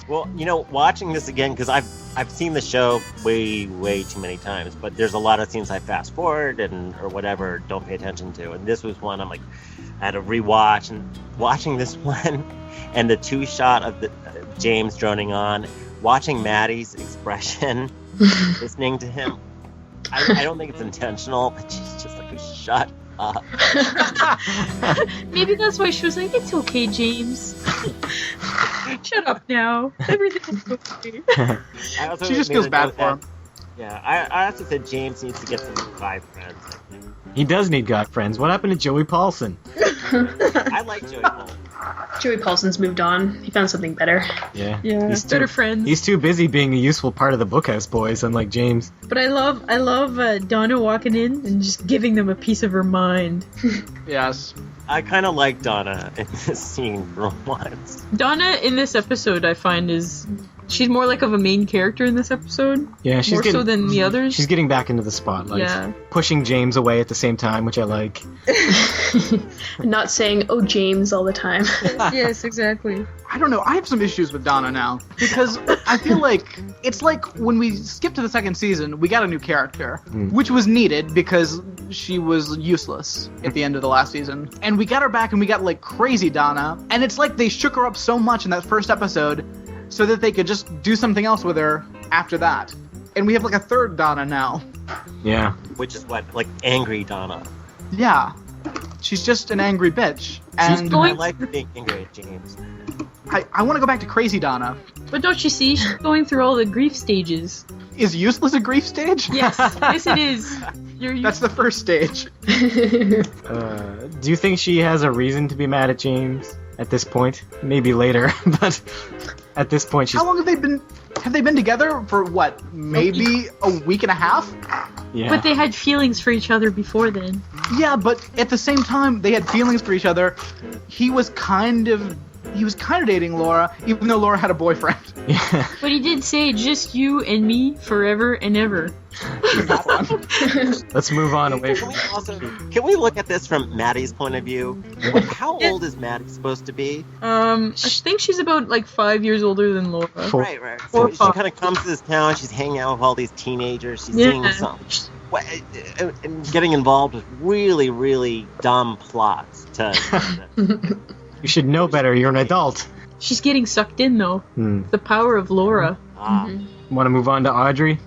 [SPEAKER 1] Well, watching this again, because I've seen the show way too many times, but there's a lot of scenes I fast forward or whatever, don't pay attention to, and this was one I had to rewatch, and watching this one and the two shot of the James droning on, watching Maddie's expression, listening to him. I don't think it's intentional, but she's just like, shut up.
[SPEAKER 2] Maybe that's why she was like, it's okay, James. Shut up now. Everything's okay.
[SPEAKER 5] She just feels bad for him.
[SPEAKER 1] Yeah, I also said James needs to get some guy friends. I think.
[SPEAKER 4] He does need guy friends. What happened to Joey Paulson?
[SPEAKER 1] I like Joey Paulson.
[SPEAKER 6] Joey Paulson's moved on. He found something better.
[SPEAKER 4] Yeah.
[SPEAKER 2] Yeah, better friends.
[SPEAKER 4] He's too busy being a useful part of the Bookhouse Boys, unlike James.
[SPEAKER 2] But I love Donna walking in and just giving them a piece of her mind.
[SPEAKER 5] Yes.
[SPEAKER 1] I kind of like Donna in this scene for once.
[SPEAKER 2] Donna in this episode, I find, she's more like of a main character in this episode.
[SPEAKER 4] Yeah,
[SPEAKER 2] more so than the others.
[SPEAKER 4] She's getting back into the spotlight.
[SPEAKER 2] Yeah.
[SPEAKER 4] Pushing James away at the same time, which I like.
[SPEAKER 6] Not saying, oh, James, all the time.
[SPEAKER 2] Yes, exactly.
[SPEAKER 5] I don't know. I have some issues with Donna now. Because I feel like it's like when we skipped to the second season, we got a new character. Which was needed because she was useless at the end of the last season. And we got her back and we got like crazy Donna. And it's like they shook her up so much in that first episode so that they could just do something else with her after that. And we have like a third Donna now.
[SPEAKER 4] Yeah.
[SPEAKER 1] Which is what, like angry Donna.
[SPEAKER 5] Yeah. She's just an angry bitch. And
[SPEAKER 1] I like being angry at James.
[SPEAKER 5] I want to go back to crazy Donna.
[SPEAKER 2] But don't you see, she's going through all the grief stages.
[SPEAKER 5] Is useless a grief stage?
[SPEAKER 2] Yes, yes it is.
[SPEAKER 5] That's the first stage.
[SPEAKER 4] Do you think she has a reason to be mad at James at this point? Maybe later, but at this point she's...
[SPEAKER 5] How long have they been... Have they been together for, what, maybe a week and a half?
[SPEAKER 4] Yeah.
[SPEAKER 2] But they had feelings for each other before then.
[SPEAKER 5] Yeah, but at the same time, they had feelings for each other. He was kind of dating Laura, even though Laura had a boyfriend.
[SPEAKER 4] Yeah.
[SPEAKER 2] But he did say, just you and me forever and ever.
[SPEAKER 4] Let's move on away
[SPEAKER 1] from... Can we look at this from Maddie's point of view? How old is Maddie supposed to be?
[SPEAKER 2] I think she's about like 5 years older than Laura.
[SPEAKER 1] Right. So she kind of comes to this town, she's hanging out with all these teenagers, she's seeing something. And getting involved with really, really dumb plots.
[SPEAKER 4] You should know better, you're an adult.
[SPEAKER 2] She's getting sucked in, though. The power of Laura.
[SPEAKER 4] Want to move on to Audrey?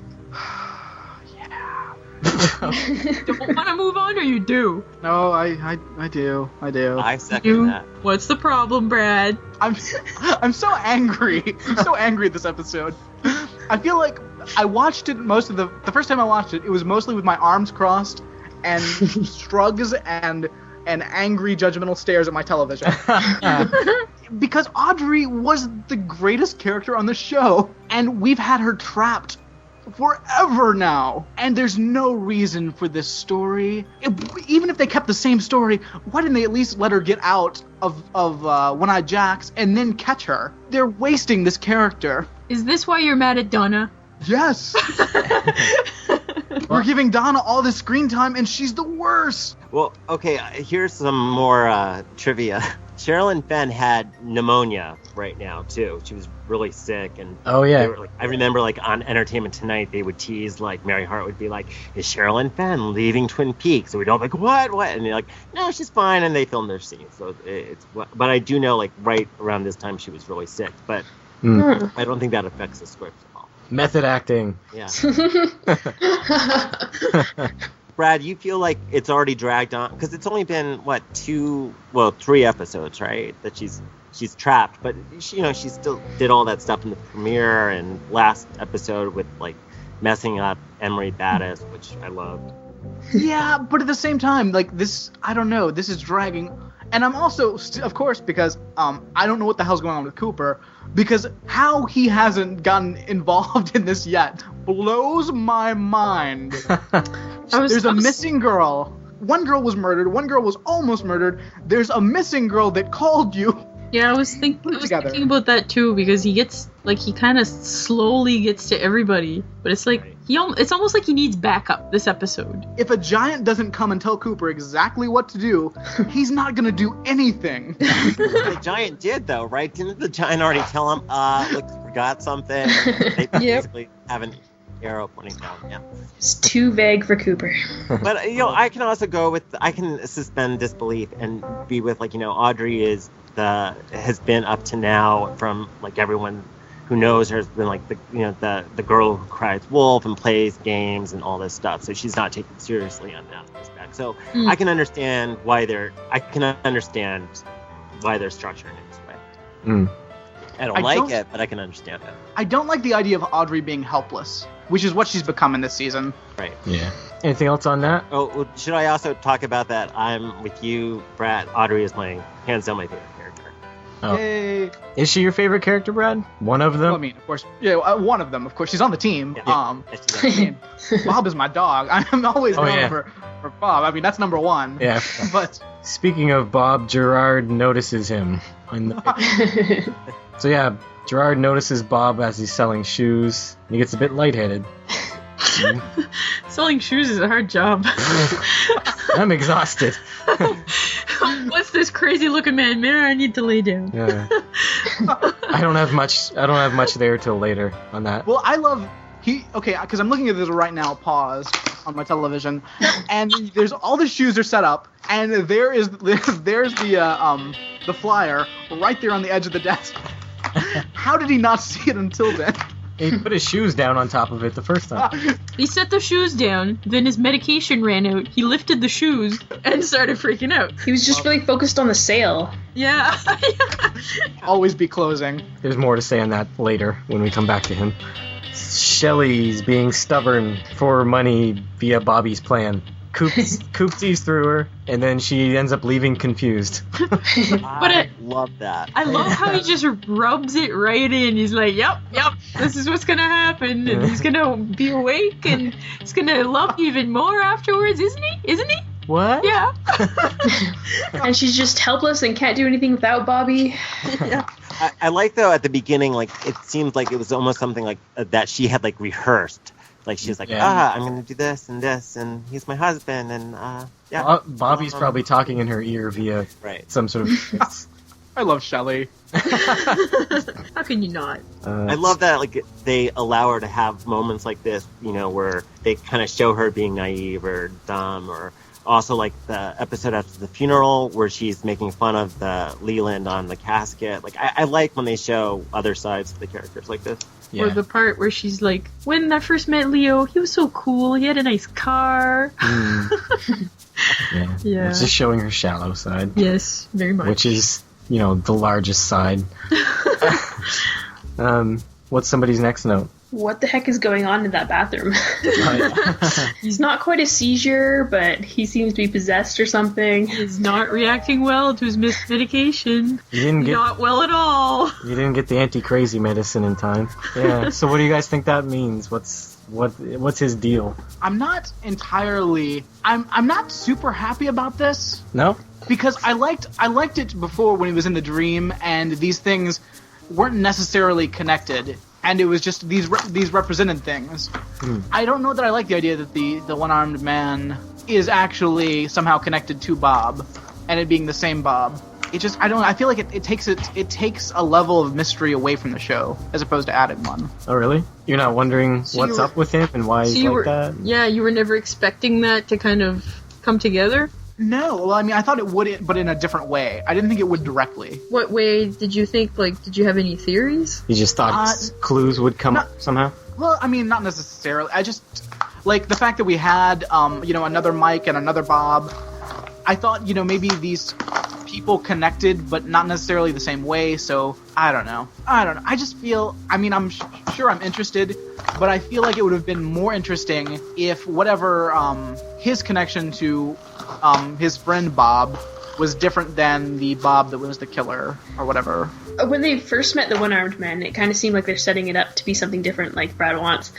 [SPEAKER 2] Don't want to move on, or you do?
[SPEAKER 5] No, I do.
[SPEAKER 1] I second that.
[SPEAKER 2] What's the problem, Brad?
[SPEAKER 5] I'm so angry. I'm so angry at this episode. I feel like I watched it the first time I watched it, it was mostly with my arms crossed and shrugs and angry judgmental stares at my television. Because Audrey was the greatest character on the show, and we've had her trapped forever now, and there's no reason for this story. Even if they kept the same story, why didn't they at least let her get out of One-Eyed Jack's and then catch her? They're wasting this character.
[SPEAKER 2] Is this why you're mad at Donna?
[SPEAKER 5] Yes. We're giving Donna all this screen time, and she's the worst.
[SPEAKER 1] Well, okay, here's some more trivia. Sherilyn Fenn had pneumonia right now, too. She was really sick. And
[SPEAKER 4] oh, yeah.
[SPEAKER 1] I remember, like, on Entertainment Tonight, they would tease, like, Mary Hart would be like, is Sherilyn Fenn leaving Twin Peaks? So we'd all be like, what? And they're like, no, she's fine. And they filmed their scenes. So but I do know, like, right around this time, she was really sick. But I don't think that affects the script at all.
[SPEAKER 4] Method acting.
[SPEAKER 1] Yeah. Brad, you feel like it's already dragged on? Because it's only been, 3 episodes, right? That she's trapped. But, she still did all that stuff in the premiere and last episode with, like, messing up Emery Battis, which I loved.
[SPEAKER 5] Yeah, but at the same time, like, this, I don't know, this is dragging. And I'm also, of course, because I don't know what the hell's going on with Cooper, because how he hasn't gotten involved in this yet blows my mind. There's a missing girl. One girl was murdered. One girl was almost murdered. There's a missing girl that called you.
[SPEAKER 2] Yeah, I was thinking about that too, because he kind of slowly gets to everybody, but it's like it's almost like he needs backup this episode.
[SPEAKER 5] If a giant doesn't come and tell Cooper exactly what to do, he's not gonna do anything.
[SPEAKER 1] The giant did though, right? Didn't the giant already tell him, look, forgot something? They basically have an arrow pointing down. Yeah.
[SPEAKER 6] It's too vague for Cooper.
[SPEAKER 1] But I can also I can suspend disbelief and be with, like, Audrey has been up to now, from, like, everyone who knows her, has been, like, the girl who cries wolf and plays games and all this stuff. So she's not taken seriously on that aspect. So I can understand why they're structuring it this way. I don't like it, but I can understand it.
[SPEAKER 5] I don't like the idea of Audrey being helpless, which is what she's become in this season.
[SPEAKER 1] Right.
[SPEAKER 4] Yeah. Anything else on that?
[SPEAKER 1] Oh, well, should I also talk about that? I'm with you, Brad. Audrey is hands down my favorite character.
[SPEAKER 4] Oh.
[SPEAKER 5] Yay.
[SPEAKER 4] Is she your favorite character, Brad? One of them?
[SPEAKER 5] Well, I mean, of course. Yeah, one of them. Of course, she's on the team.
[SPEAKER 1] Yeah.
[SPEAKER 5] Bob is my dog. I'm always going for Bob. I mean, that's number one.
[SPEAKER 4] Yeah.
[SPEAKER 5] But
[SPEAKER 4] speaking of Bob, Gerard notices him. So yeah, Gerard notices Bob as he's selling shoes, and he gets a bit lightheaded.
[SPEAKER 2] Selling shoes is a hard job.
[SPEAKER 4] I'm exhausted.
[SPEAKER 2] What's this crazy looking man? Man, I need to lay down.
[SPEAKER 4] Yeah. I don't have much there till later on that.
[SPEAKER 5] Well, because I'm looking at this right now, pause on my television, and there's all the shoes are set up, and there's the flyer right there on the edge of the desk. How did he not see it until then?
[SPEAKER 4] He put his shoes down on top of it the first time.
[SPEAKER 2] He set the shoes down, then his medication ran out, he lifted the shoes, and started freaking out.
[SPEAKER 6] He was just really focused on the sale.
[SPEAKER 2] Yeah.
[SPEAKER 5] Always be closing.
[SPEAKER 4] There's more to say on that later when we come back to him. Shelley's being stubborn for money via Bobby's plan. Coop sees through her, and then she ends up leaving confused.
[SPEAKER 1] I love that.
[SPEAKER 2] I love how he just rubs it right in. He's like, yep, this is what's gonna happen, and he's gonna be awake, and he's gonna love you even more afterwards, isn't he?
[SPEAKER 4] What?
[SPEAKER 2] Yeah.
[SPEAKER 6] And she's just helpless and can't do anything without Bobby.
[SPEAKER 2] Yeah.
[SPEAKER 1] I like, though, at the beginning, like, it seemed like it was almost something like that she had, like, rehearsed. Like, she's like, I'm going to do this, and he's my husband, and, yeah.
[SPEAKER 4] Bobby's probably talking in her ear via some sort of...
[SPEAKER 5] I love Shelley.
[SPEAKER 2] How can you not?
[SPEAKER 1] I love that, like, they allow her to have moments like this, where they kind of show her being naive or dumb, or also, like, the episode after the funeral where she's making fun of the Leland on the casket. Like, I like when they show other sides to the characters like this.
[SPEAKER 2] Yeah. Or the part where she's like, when I first met Leo, he was so cool. He had a nice car.
[SPEAKER 4] Yeah. It's just showing her shallow side.
[SPEAKER 2] Yes, very much.
[SPEAKER 4] Which is, the largest side. What's somebody's next note?
[SPEAKER 6] what the heck is going on in that bathroom? He's not quite a seizure, but he seems to be possessed or something.
[SPEAKER 2] He's not reacting well to his medication. Not well at all.
[SPEAKER 4] You didn't get the anti-crazy medicine in time. Yeah. So what do you guys think that means? What's his deal?
[SPEAKER 5] I'm not entirely. I'm not super happy about this.
[SPEAKER 4] No?
[SPEAKER 5] Because I liked it before when he was in the dream, and these things weren't necessarily connected, and it was just these represented things. I don't know that I like the idea that the one-armed man is actually somehow connected to Bob, and it being the same Bob. I feel like it takes a level of mystery away from the show as opposed to adding one.
[SPEAKER 4] Oh, really? You're not wondering what's up with him and why he's like that?
[SPEAKER 2] Yeah, you were never expecting that to kind of come together?
[SPEAKER 5] No, well, I mean, I thought it would, but in a different way. I didn't think it would directly.
[SPEAKER 2] What way did you think, did you have any theories?
[SPEAKER 4] You just thought clues would come up somehow?
[SPEAKER 5] Well, I mean, not necessarily. I just, the fact that we had, another Mike and another Bob, I thought, maybe these people connected, but not necessarily the same way, so I don't know. I just feel, I'm sure I'm interested, but I feel like it would have been more interesting if whatever his connection to his friend Bob was different than the Bob that was the killer, or whatever.
[SPEAKER 6] When they first met the one-armed man, it kind of seemed like they're setting it up to be something different, like Brad wants.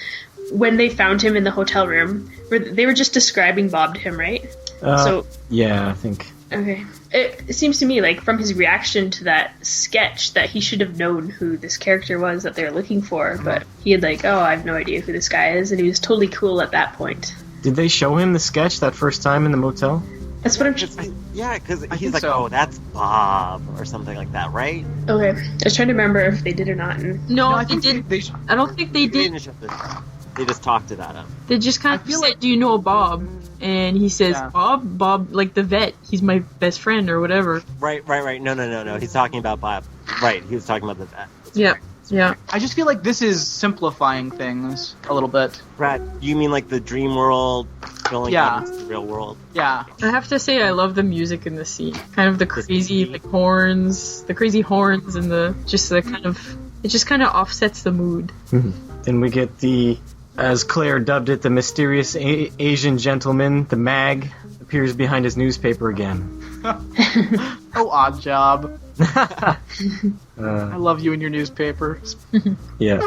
[SPEAKER 6] When they found him in the hotel room, they were just describing Bob to him, right?
[SPEAKER 4] Yeah, I think.
[SPEAKER 6] Okay. It seems to me, from his reaction to that sketch, that he should have known who this character was that they're looking for, but he had I have no idea who this guy is, and he was totally cool at that point.
[SPEAKER 4] Did they show him the sketch that first time in the motel?
[SPEAKER 6] That's what I'm
[SPEAKER 1] because he's like, oh, that's Bob, or something like that, right?
[SPEAKER 6] Okay. I was trying to remember if they did or not.
[SPEAKER 2] No, I think they did. I don't think they did.
[SPEAKER 1] They just talked about him.
[SPEAKER 2] They just kind of said, do you know Bob? And he says, yeah. Bob, like the vet. He's my best friend or whatever.
[SPEAKER 1] Right. No. He's talking about Bob. Right, he was talking about the vet.
[SPEAKER 2] Yeah. Yeah.
[SPEAKER 5] I just feel like this is simplifying things a little bit.
[SPEAKER 1] Brad, you mean like the dream world going into the real world?
[SPEAKER 5] Yeah.
[SPEAKER 2] I have to say I love the music in this scene. Kind of the crazy horns, and it just kind of offsets the mood.
[SPEAKER 4] Then we get as Claire dubbed it, the mysterious Asian gentleman, the mag, appears behind his newspaper again.
[SPEAKER 5] Oh, odd job. I love you and your newspapers.
[SPEAKER 4] Yeah.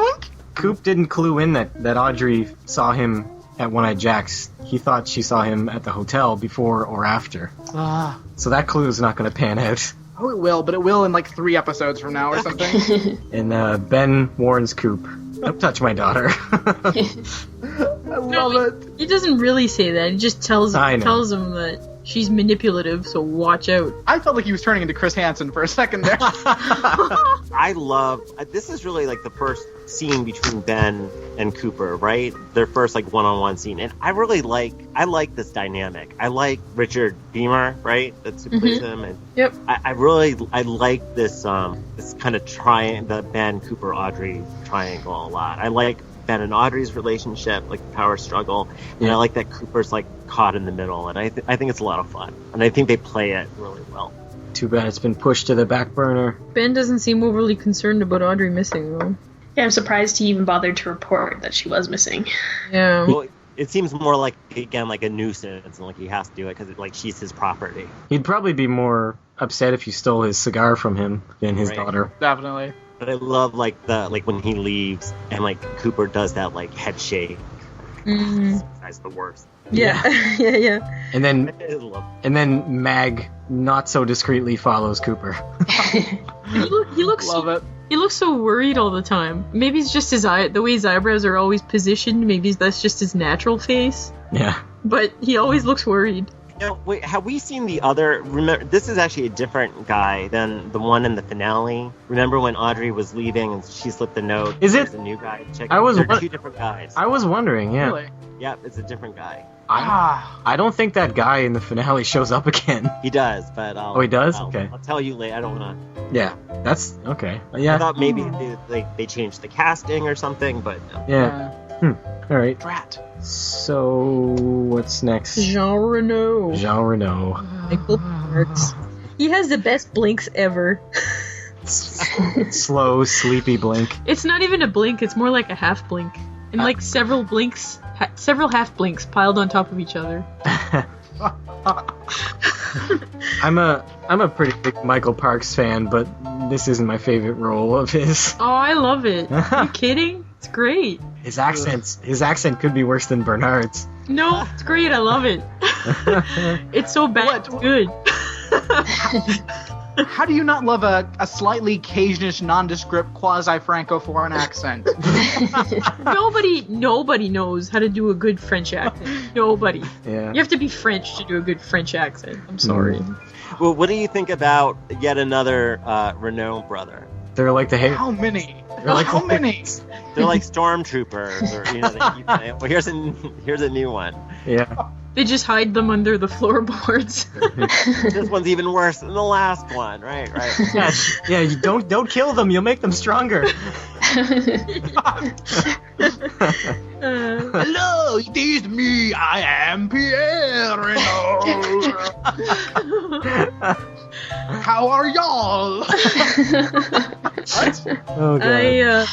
[SPEAKER 4] Coop didn't clue in that Audrey saw him at One-Eyed Jack's. He thought she saw him at the hotel before or after. So that clue is not going to pan out.
[SPEAKER 5] Oh, it will, but it will in 3 episodes from now or something.
[SPEAKER 4] And Ben warns Coop, don't touch my daughter.
[SPEAKER 5] I love it.
[SPEAKER 2] He doesn't really say that. He just tells him that she's manipulative, so watch out.
[SPEAKER 5] I felt like he was turning into Chris Hansen for a second there.
[SPEAKER 1] This is really the first scene between Ben and Cooper, right? Their first one-on-one scene, and I like this dynamic. I like Richard Beamer, right? That's who plays him, and
[SPEAKER 2] yep.
[SPEAKER 1] I like this kind of the Ben Cooper Audrey triangle a lot. I like Ben and Audrey's relationship, the power struggle, and I like that Cooper's caught in the middle, and I think it's a lot of fun, and I think they play it really well.
[SPEAKER 4] Too bad it's been pushed to the back burner.
[SPEAKER 2] Ben doesn't seem overly concerned about Audrey missing, though.
[SPEAKER 6] Yeah, I'm surprised he even bothered to report that she was missing.
[SPEAKER 2] Yeah.
[SPEAKER 1] Well, it seems more like a nuisance, and he has to do it because she's his property.
[SPEAKER 4] He'd probably be more upset if you stole his cigar from him than his daughter.
[SPEAKER 5] Definitely.
[SPEAKER 1] But I love when he leaves and Cooper does that head shake. That's the worst.
[SPEAKER 2] Yeah. Yeah.
[SPEAKER 4] And then Mag not so discreetly follows Cooper.
[SPEAKER 2] He looks
[SPEAKER 5] love it.
[SPEAKER 2] He looks so worried all the time. Maybe it's just the way his eyebrows are always positioned. Maybe that's just his natural face.
[SPEAKER 4] Yeah.
[SPEAKER 2] But he always looks worried.
[SPEAKER 1] Wait, have we seen the other... Remember, this is actually a different guy than the one in the finale. Remember when Audrey was leaving and she slipped a note?
[SPEAKER 4] Is it?
[SPEAKER 1] There's a new guy. They're 2 different guys.
[SPEAKER 4] I was wondering, yeah.
[SPEAKER 5] Really?
[SPEAKER 1] Yeah, it's a different guy.
[SPEAKER 4] I don't think that guy in the finale shows up again.
[SPEAKER 1] He does, but...
[SPEAKER 4] he does? Okay.
[SPEAKER 1] I'll tell you later. I don't want to...
[SPEAKER 4] Yeah, that's... Okay. Yeah.
[SPEAKER 1] I thought maybe they changed the casting or something, but... No.
[SPEAKER 4] Yeah. All right.
[SPEAKER 5] Drat.
[SPEAKER 4] So, what's next?
[SPEAKER 2] Jean Renault.
[SPEAKER 4] Michael
[SPEAKER 2] Parks. He has the best blinks ever.
[SPEAKER 4] Slow, sleepy blink.
[SPEAKER 2] It's not even a blink, it's more like a half blink. And like several blinks, several half blinks piled on top of each other.
[SPEAKER 4] I'm a pretty big Michael Parks fan, but this isn't my favorite role of his.
[SPEAKER 2] Oh, I love it. Are you kidding? It's great.
[SPEAKER 4] His accent could be worse than Bernard's.
[SPEAKER 2] No, it's great. I love it. It's so bad, it's good.
[SPEAKER 5] How do you not love a slightly Cajunish, nondescript, quasi-Franco foreign accent?
[SPEAKER 2] Nobody knows how to do a good French accent. Nobody.
[SPEAKER 4] Yeah.
[SPEAKER 2] You have to be French to do a good French accent. I'm sorry.
[SPEAKER 1] Well, what do you think about yet another Renault brother?
[SPEAKER 4] They're like the
[SPEAKER 5] How many?
[SPEAKER 4] They're like
[SPEAKER 5] How many?
[SPEAKER 1] They're like stormtroopers, or well, here's a new one.
[SPEAKER 4] Yeah.
[SPEAKER 2] They just hide them under the floorboards.
[SPEAKER 1] This one's even worse than the last one, right?
[SPEAKER 4] Yeah, you don't kill them. You'll make them stronger.
[SPEAKER 5] Hello, it is me. I am Pierre Renault. How are y'all? What?
[SPEAKER 4] Oh god.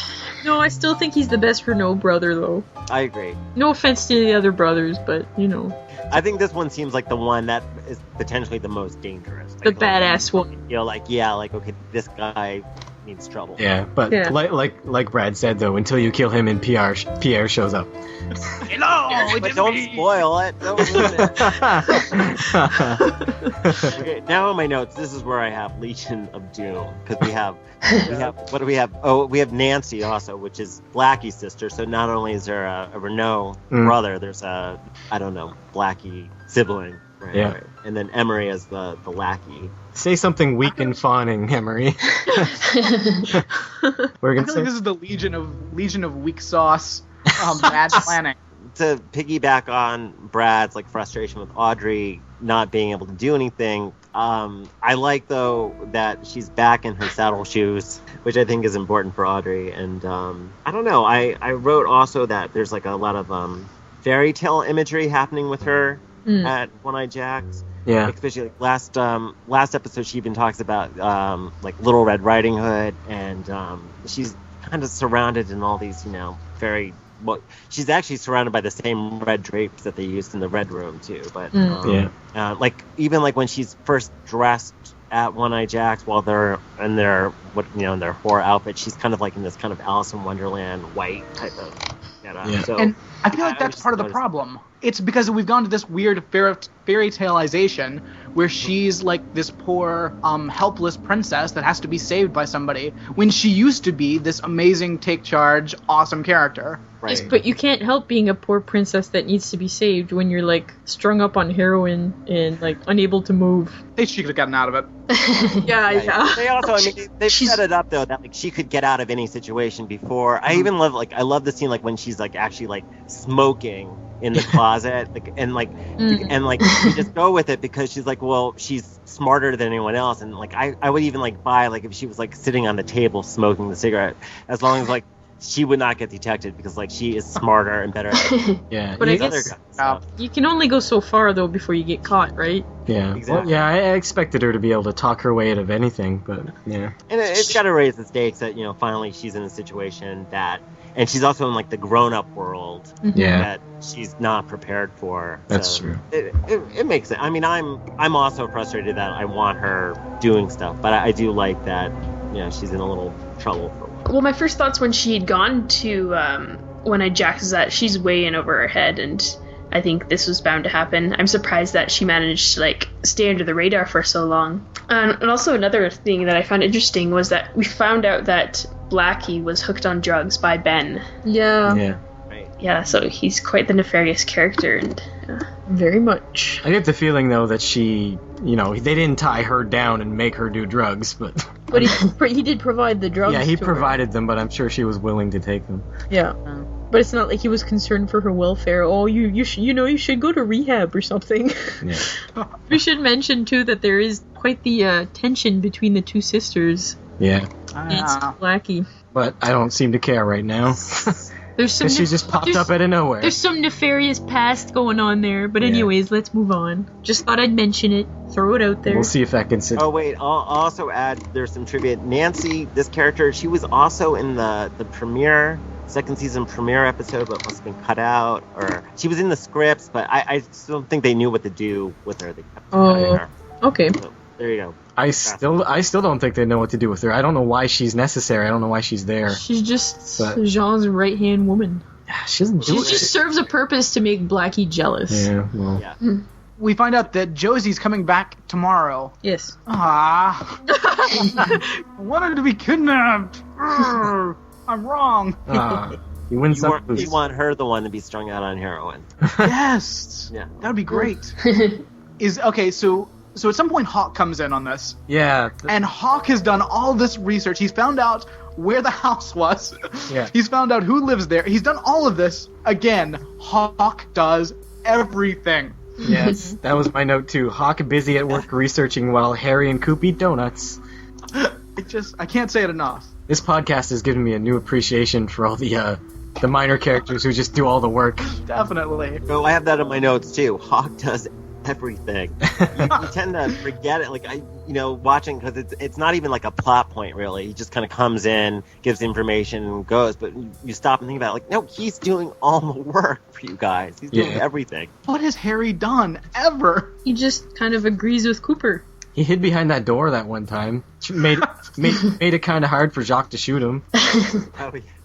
[SPEAKER 2] I still think he's the best Renault brother, though.
[SPEAKER 1] I agree.
[SPEAKER 2] No offense to the other brothers, but,
[SPEAKER 1] I think this one seems like the one that is potentially the most dangerous.
[SPEAKER 2] the badass one.
[SPEAKER 1] Okay, this guy needs trouble.
[SPEAKER 4] Yeah, but
[SPEAKER 2] Yeah.
[SPEAKER 4] like Brad said though, until you kill him and Pierre shows up.
[SPEAKER 5] Hello,
[SPEAKER 1] But don't spoil it. Don't ruin it. Okay, now in my notes, this is where I have Legion of Doom, because we have what do we have? Oh, we have Nancy also, which is Blackie's sister. So not only is there a Renault brother, there's a Blackie sibling. Right,
[SPEAKER 4] Yeah.
[SPEAKER 1] right. And then Emery as the lackey.
[SPEAKER 4] Say something weak and fawning, Emery. We're
[SPEAKER 5] I
[SPEAKER 4] gonna
[SPEAKER 5] feel
[SPEAKER 4] say
[SPEAKER 5] like this is the Legion of weak sauce, bad planning.
[SPEAKER 1] To piggyback on Brad's frustration with Audrey not being able to do anything, I like though that she's back in her saddle shoes, which I think is important for Audrey. And I don't know. I wrote also that there's a lot of fairy tale imagery happening with her at One-Eyed Jack's.
[SPEAKER 4] yeah.
[SPEAKER 1] Especially last episode, she even talks about Little Red Riding Hood, and she's kind of surrounded in all these very. Well, she's actually surrounded by the same red drapes that they used in the Red Room too. But even when she's first dressed at One-Eyed Jack's, while they're in their in their horror outfit, she's kind of in this kind of Alice in Wonderland white type of.
[SPEAKER 4] Yeah.
[SPEAKER 1] So,
[SPEAKER 5] And I feel like
[SPEAKER 1] I
[SPEAKER 5] that's
[SPEAKER 1] just
[SPEAKER 5] part of the
[SPEAKER 1] noticed-
[SPEAKER 5] problem. It's because we've gone to this weird fairy taleization where she's like this poor, helpless princess that has to be saved by somebody, when she used to be this amazing, take charge, awesome character.
[SPEAKER 2] Yes, but you can't help being a poor princess that needs to be saved when you're strung up on heroin and unable to move.
[SPEAKER 5] Hey, she could have gotten out of it.
[SPEAKER 2] Yeah.
[SPEAKER 1] They also, they've set it up though that she could get out of any situation before. I even love I love the scene when she's actually smoking in the closet, and you just go with it because she's well, she's smarter than anyone else, and I would even buy if she was sitting on the table smoking the cigarette, as long as she would not get detected because she is smarter and better.
[SPEAKER 4] Yeah.
[SPEAKER 2] But
[SPEAKER 4] you,
[SPEAKER 2] I guess
[SPEAKER 1] Other stuff.
[SPEAKER 2] you can only go so far though before you get caught, right?
[SPEAKER 4] yeah.
[SPEAKER 1] Exactly.
[SPEAKER 4] Well, yeah, I expected her to be able to talk her way out of anything, but yeah.
[SPEAKER 1] And it's got to raise the stakes that finally she's in a situation that, and she's also in the grown-up world
[SPEAKER 4] Yeah.
[SPEAKER 1] that she's not prepared for.
[SPEAKER 4] That's
[SPEAKER 1] So
[SPEAKER 4] true.
[SPEAKER 1] It makes sense. I mean, I'm also frustrated that I want her doing stuff, but I do like that. She's in a little trouble for a while.
[SPEAKER 6] Well, my first thoughts when she had gone to One-Eyed Jack's is that she's way in over her head, and I think this was bound to happen. I'm surprised that she managed to stay under the radar for so long. And also another thing that I found interesting was that we found out that Blackie was hooked on drugs by Ben.
[SPEAKER 2] Yeah.
[SPEAKER 4] Yeah.
[SPEAKER 6] Yeah, so he's quite the nefarious character, and
[SPEAKER 2] Very much.
[SPEAKER 4] I get the feeling though that she, they didn't tie her down and make her do drugs, but
[SPEAKER 2] But he did provide the drugs.
[SPEAKER 4] yeah, he
[SPEAKER 2] to her.
[SPEAKER 4] provided them, but I'm sure she was willing to take them.
[SPEAKER 2] Yeah. But it's not like he was concerned for her welfare. Oh, you should go to rehab or something.
[SPEAKER 4] Yeah.
[SPEAKER 2] We should mention too that there is quite the tension between the two sisters,
[SPEAKER 4] Yeah.
[SPEAKER 2] Nancy and Blackie.
[SPEAKER 4] But I don't seem to care right now.
[SPEAKER 2] There's some.
[SPEAKER 4] Because she just popped up out of nowhere.
[SPEAKER 2] There's some nefarious past going on there. But anyways, let's move on. Just thought I'd mention it. Throw it out there.
[SPEAKER 4] We'll see if that can sit.
[SPEAKER 1] Oh wait, I'll also add. There's some trivia. Nancy, this character, she was also in the premiere. Second season premiere episode, but must have been cut out, or she was in the scripts, but I still don't think they knew what to do with her. They kept cutting her.
[SPEAKER 2] Okay.
[SPEAKER 1] So, there you go.
[SPEAKER 4] I still don't think they know what to do with her. I don't know why she's necessary. I don't know why she's there.
[SPEAKER 2] She's just Jean's right-hand woman.
[SPEAKER 4] She doesn't do it.
[SPEAKER 2] She just serves a purpose to make Blackie jealous.
[SPEAKER 4] Yeah, well.
[SPEAKER 1] Yeah.
[SPEAKER 5] We find out that Josie's coming back tomorrow.
[SPEAKER 2] Yes.
[SPEAKER 5] Ah. I wanted to be kidnapped. I'm wrong.
[SPEAKER 4] You win some.
[SPEAKER 1] You want her the one to be strung out on heroin.
[SPEAKER 5] Yes.
[SPEAKER 1] Yeah.
[SPEAKER 5] That would be great. So at some point Hawk comes in on this.
[SPEAKER 4] Yeah.
[SPEAKER 5] And Hawk has done all this research. He's found out where the house was.
[SPEAKER 4] Yeah.
[SPEAKER 5] He's found out who lives there. He's done all of this. Again, Hawk does everything.
[SPEAKER 4] Yes, that was my note too. Hawk busy at work researching while Harry and Coop eat donuts.
[SPEAKER 5] I can't say it enough.
[SPEAKER 4] This podcast has given me a new appreciation for all the minor characters who just do all the work.
[SPEAKER 5] Definitely.
[SPEAKER 1] So I have that in my notes too. Hawk does everything. You tend to forget it, watching, because it's not even like a plot point really. He just kind of comes in, gives information, and goes. But you stop and think about it, like, no, he's doing all the work for you guys. He's doing everything.
[SPEAKER 5] What has Harry done ever?
[SPEAKER 2] He just kind of agrees with Cooper.
[SPEAKER 4] He hid behind that door that one time. Made it kind of hard for Jacques to shoot him.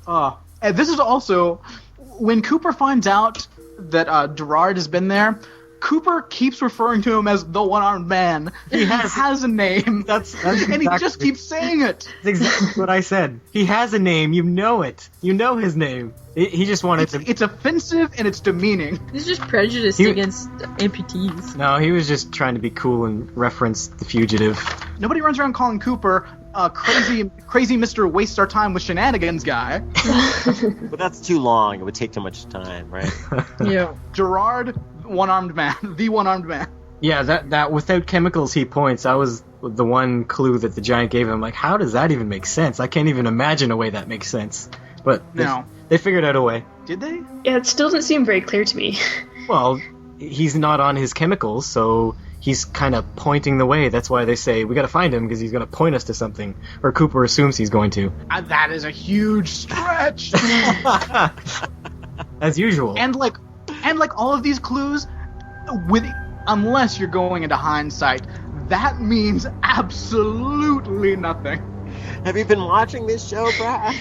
[SPEAKER 5] And this is also when Cooper finds out that Gerard has been there. Cooper keeps referring to him as the one-armed man. He has a name.
[SPEAKER 4] That's
[SPEAKER 5] and he just keeps saying it.
[SPEAKER 4] That's exactly what I said. He has a name. You know it. You know his name. He just wanted to...
[SPEAKER 5] It's offensive and it's demeaning.
[SPEAKER 2] He's just prejudiced against amputees.
[SPEAKER 4] No, he was just trying to be cool and reference The Fugitive.
[SPEAKER 5] Nobody runs around calling Cooper crazy Mr. Waste Our Time with Shenanigans guy.
[SPEAKER 1] But that's too long. It would take too much time, right?
[SPEAKER 2] Yeah.
[SPEAKER 5] Gerard, one-armed man. The one-armed man.
[SPEAKER 4] Yeah, that without chemicals he points, that was the one clue that the giant gave him. Like, how does that even make sense? I can't even imagine a way that makes sense. But they figured out a way.
[SPEAKER 5] Did they?
[SPEAKER 6] Yeah, it still doesn't seem very clear to me.
[SPEAKER 4] Well, he's not on his chemicals, so he's kind of pointing the way. That's why they say, we gotta find him because he's gonna point us to something. Or Cooper assumes he's going to.
[SPEAKER 5] That is a huge stretch!
[SPEAKER 4] As usual.
[SPEAKER 5] And like all of these clues, unless you're going into hindsight, that means absolutely nothing.
[SPEAKER 1] Have you been watching this show, Brad?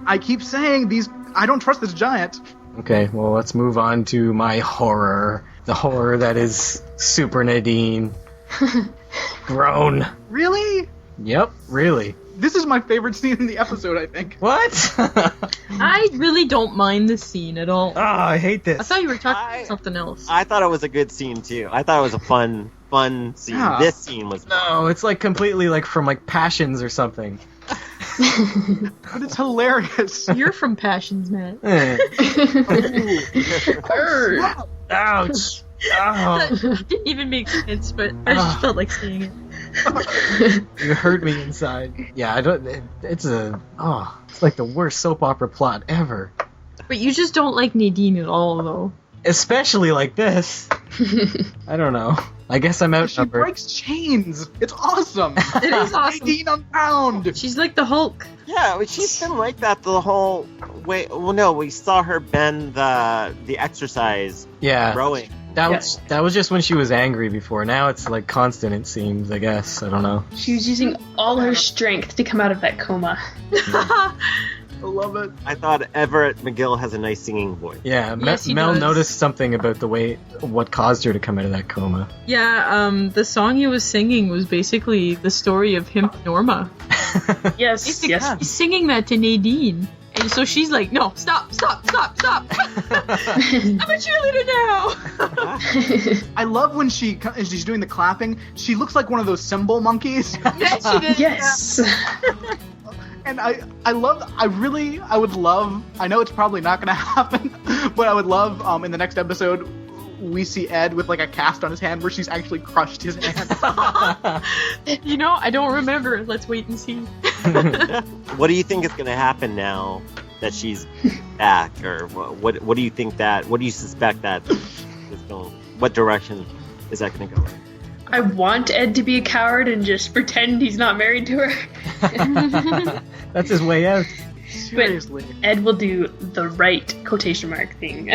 [SPEAKER 5] I keep saying I don't trust this giant.
[SPEAKER 4] Okay, well, let's move on to my horror. The horror that is Super Nadine. Grown.
[SPEAKER 5] Really?
[SPEAKER 4] Yep, really.
[SPEAKER 5] This is my favorite scene in the episode, I think.
[SPEAKER 4] What?
[SPEAKER 2] I really don't mind this scene at all.
[SPEAKER 4] Oh, I hate this.
[SPEAKER 2] I thought you were talking about something else.
[SPEAKER 1] I thought it was a good scene, too. I thought it was a fun scene.
[SPEAKER 5] Yeah.
[SPEAKER 1] This scene was fun.
[SPEAKER 4] No, it's like completely like from like Passions or something.
[SPEAKER 5] But it's hilarious.
[SPEAKER 2] You're from Passions, Matt.
[SPEAKER 4] Ouch.
[SPEAKER 2] That didn't even make sense, but I just felt like saying it.
[SPEAKER 4] You hurt me inside. Yeah, it's like the worst soap opera plot ever.
[SPEAKER 2] But you just don't like Nadine at all, though.
[SPEAKER 4] Especially like this. I don't know. I guess I'm outnumbered.
[SPEAKER 5] She breaks chains. It's awesome.
[SPEAKER 2] It is awesome.
[SPEAKER 5] 18 unbound.
[SPEAKER 2] She's like the Hulk.
[SPEAKER 1] Yeah, but she's been like that the whole way. Well, no, we saw her bend the exercise rowing.
[SPEAKER 4] That was just when she was angry before. Now it's like constant, it seems, I guess. I don't know.
[SPEAKER 6] She was using all her strength to come out of that coma.
[SPEAKER 5] I love it.
[SPEAKER 1] I thought Everett McGill has a nice singing voice.
[SPEAKER 4] Yeah,
[SPEAKER 2] Yes, he
[SPEAKER 4] Mel
[SPEAKER 2] does.
[SPEAKER 4] noticed something about what caused her to come out of that coma.
[SPEAKER 2] Yeah, the song he was singing was basically the story of him and Norma.
[SPEAKER 6] Yes,
[SPEAKER 2] Basically,
[SPEAKER 6] yes.
[SPEAKER 2] he's singing that to Nadine. And so she's like, no, stop. I'm a cheerleader now.
[SPEAKER 5] I love when she's doing the clapping. She looks like one of those cymbal monkeys.
[SPEAKER 2] Yes, she did.
[SPEAKER 6] Yes.
[SPEAKER 5] And I would love, I know it's probably not going to happen, but I would love, in the next episode, we see Ed with like a cast on his hand where she's actually crushed his hand.
[SPEAKER 2] You know, I don't remember. Let's wait and see.
[SPEAKER 1] What do you think is going to happen now that she's back, or what do you think that? What do you suspect that is going? What direction is that going to go in?
[SPEAKER 6] I want Ed to be a coward and just pretend he's not married to her.
[SPEAKER 4] That's his way out.
[SPEAKER 5] Seriously.
[SPEAKER 6] But Ed will do the right quotation mark thing.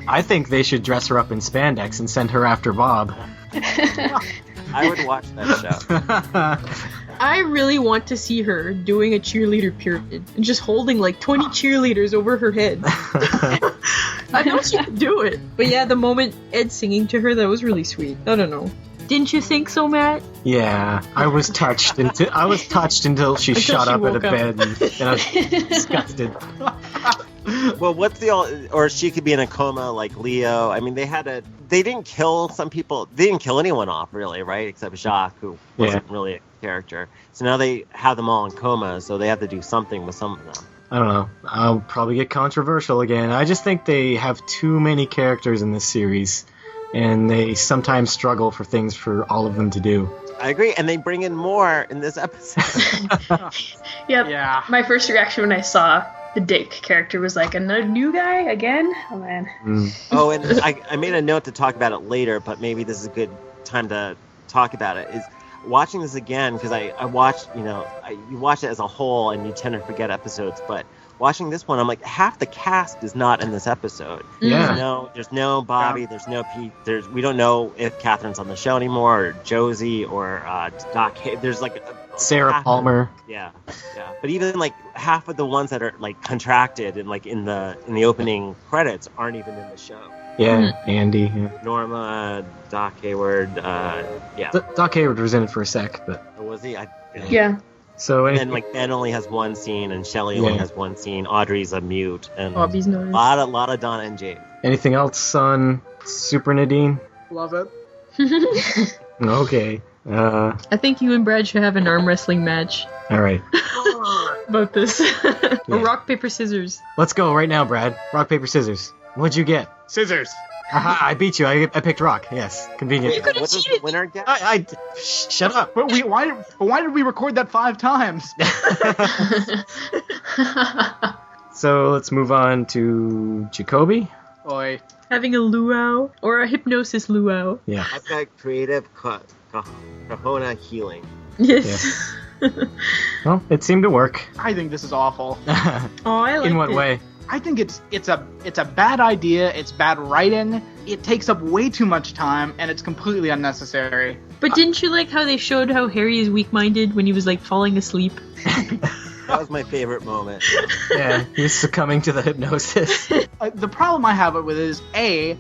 [SPEAKER 4] I think they should dress her up in spandex and send her after Bob.
[SPEAKER 1] I would watch that show.
[SPEAKER 2] I really want to see her doing a cheerleader pyramid and just holding like 20 cheerleaders over her head. I know she could do it. But yeah, the moment Ed singing to her, that was really sweet. I don't know. Didn't you think so, Matt?
[SPEAKER 4] Yeah, I was touched until she shot up out of bed, and I was disgusted.
[SPEAKER 1] Well, or she could be in a coma like Leo. I mean, they didn't kill some people. They didn't kill anyone off, really, right? Except Jacques, who wasn't really a character. So now they have them all in coma, so they have to do something with some of them.
[SPEAKER 4] I don't know. I'll probably get controversial again. I just think they have too many characters in this series, and they sometimes struggle for things for all of them to do.
[SPEAKER 1] I agree, and they bring in more in this episode.
[SPEAKER 6] Yeah. My first reaction when I saw the Dick character was like, another new guy again? Oh, man.
[SPEAKER 1] Oh, and I made a note to talk about it later, but maybe this is a good time to talk about it, is watching this again, because I watched, you watch it as a whole, and you tend to forget episodes, but watching this one, I'm like, half the cast is not in this episode.
[SPEAKER 4] Yeah.
[SPEAKER 1] There's no Bobby, there's no Pete, we don't know if Catherine's on the show anymore, or Josie, or Doc. There's like
[SPEAKER 4] Sarah Palmer.
[SPEAKER 1] Yeah. But even like half of the ones that are like contracted and like in the opening credits aren't even in the show.
[SPEAKER 4] Yeah, Andy. Yeah.
[SPEAKER 1] Norma, Doc Hayward.
[SPEAKER 4] Doc Hayward was in it for a sec, but.
[SPEAKER 1] Oh, was he?
[SPEAKER 6] Yeah.
[SPEAKER 4] So
[SPEAKER 1] and like Ben only has one scene, and Shelley only has one scene. Audrey's a mute, and
[SPEAKER 2] Bobby's noticed.
[SPEAKER 1] a lot of Donna and Jade.
[SPEAKER 4] Anything else on Super Nadine?
[SPEAKER 5] Love it.
[SPEAKER 4] Okay.
[SPEAKER 2] I think you and Brad should have an arm wrestling match
[SPEAKER 4] All right.
[SPEAKER 2] about this. Or rock, paper, scissors.
[SPEAKER 4] Let's go right now, Brad. Rock, paper, scissors. What'd you get?
[SPEAKER 5] Scissors.
[SPEAKER 4] Aha, I beat you. I picked rock. Yes, convenient.
[SPEAKER 2] You could have
[SPEAKER 1] What does the
[SPEAKER 2] cheated.
[SPEAKER 1] winner get?
[SPEAKER 4] Shut up.
[SPEAKER 5] But why did we record that 5 times?
[SPEAKER 4] So let's move on to Jacoby.
[SPEAKER 5] Oi.
[SPEAKER 2] Having a luau or a hypnosis luau.
[SPEAKER 4] Yeah.
[SPEAKER 1] I've got creative Kahona healing.
[SPEAKER 2] Yes.
[SPEAKER 4] Well, it seemed to work.
[SPEAKER 5] I think this is awful.
[SPEAKER 2] Oh, I like
[SPEAKER 4] In what
[SPEAKER 2] it.
[SPEAKER 4] way?
[SPEAKER 5] I think it's a bad idea. It's bad writing. It takes up way too much time, and it's completely unnecessary.
[SPEAKER 2] But didn't you like how they showed how Harry is weak-minded when he was like falling asleep?
[SPEAKER 1] That was my favorite moment.
[SPEAKER 4] Yeah, he's succumbing to the hypnosis.
[SPEAKER 5] The problem I have with it is,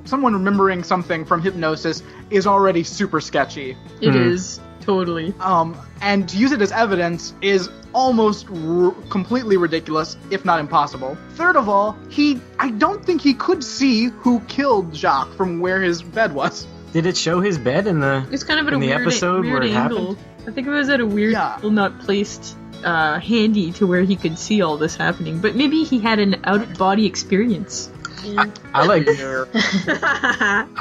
[SPEAKER 5] someone remembering something from hypnosis is already super sketchy.
[SPEAKER 2] It is. Totally.
[SPEAKER 5] And to use it as evidence is almost completely ridiculous, if not impossible. Third of all, I don't think he could see who killed Jacques from where his bed was.
[SPEAKER 4] Did it show his bed in the
[SPEAKER 2] It's kind of at a
[SPEAKER 4] in the
[SPEAKER 2] weird,
[SPEAKER 4] episode
[SPEAKER 2] weird
[SPEAKER 4] where it
[SPEAKER 2] angle.
[SPEAKER 4] happened?
[SPEAKER 2] I think it was at a weird angle, not placed handy to where he could see all this happening. But maybe he had an out-of-body experience.
[SPEAKER 4] I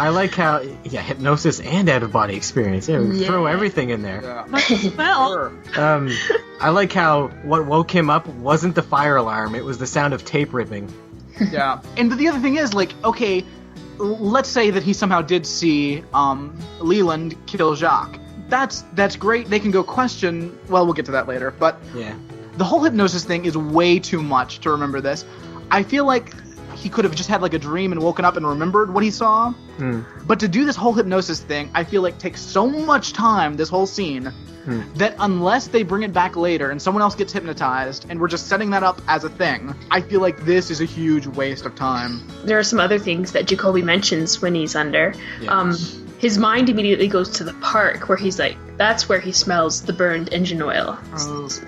[SPEAKER 4] like how hypnosis and out of body experience. Yeah, we throw everything in there.
[SPEAKER 5] Yeah.
[SPEAKER 2] Well,
[SPEAKER 4] I like how what woke him up wasn't the fire alarm; it was the sound of tape ripping.
[SPEAKER 5] Yeah. And the other thing is, like, okay, let's say that he somehow did see Leland kill Jacques. That's great. They can go question. Well, we'll get to that later. But
[SPEAKER 4] Yeah.
[SPEAKER 5] the whole hypnosis thing is way too much to remember this. I feel like he could have just had like a dream and woken up and remembered what he saw. But to do this whole hypnosis thing, I feel like takes so much time, this whole scene, that unless they bring it back later and someone else gets hypnotized and we're just setting that up as a thing, I feel like this is a huge waste of time.
[SPEAKER 6] There are some other things that Jacoby mentions when he's under. His mind immediately goes to the park where he's like, that's where he smells the burned engine oil.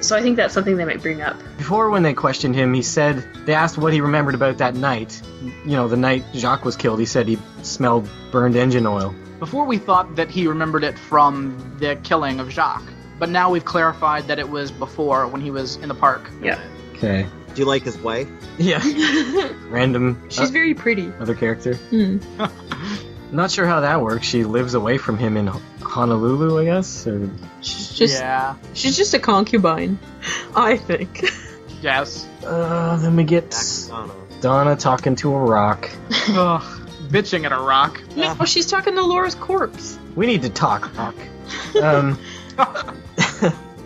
[SPEAKER 6] So I think that's something they might bring up.
[SPEAKER 4] Before, when they questioned him, he said they asked what he remembered about that night. You know, the night Jacques was killed. He said he smelled burned engine oil.
[SPEAKER 5] Before we thought that he remembered it from the killing of Jacques, but now we've clarified that it was before when he was in the park.
[SPEAKER 6] Yeah.
[SPEAKER 4] Okay.
[SPEAKER 1] Do you like his wife?
[SPEAKER 4] Yeah. Random.
[SPEAKER 2] she's very pretty.
[SPEAKER 4] Other character. Not sure how that works. She lives away from him in Honolulu, I guess. Or...
[SPEAKER 2] She's just a concubine, I think.
[SPEAKER 5] Yes.
[SPEAKER 4] Then we get
[SPEAKER 1] Back to Donna.
[SPEAKER 4] Donna talking to a rock.
[SPEAKER 5] Ugh, bitching at a rock.
[SPEAKER 2] No, she's talking to Laura's corpse.
[SPEAKER 4] We need to talk, Rock.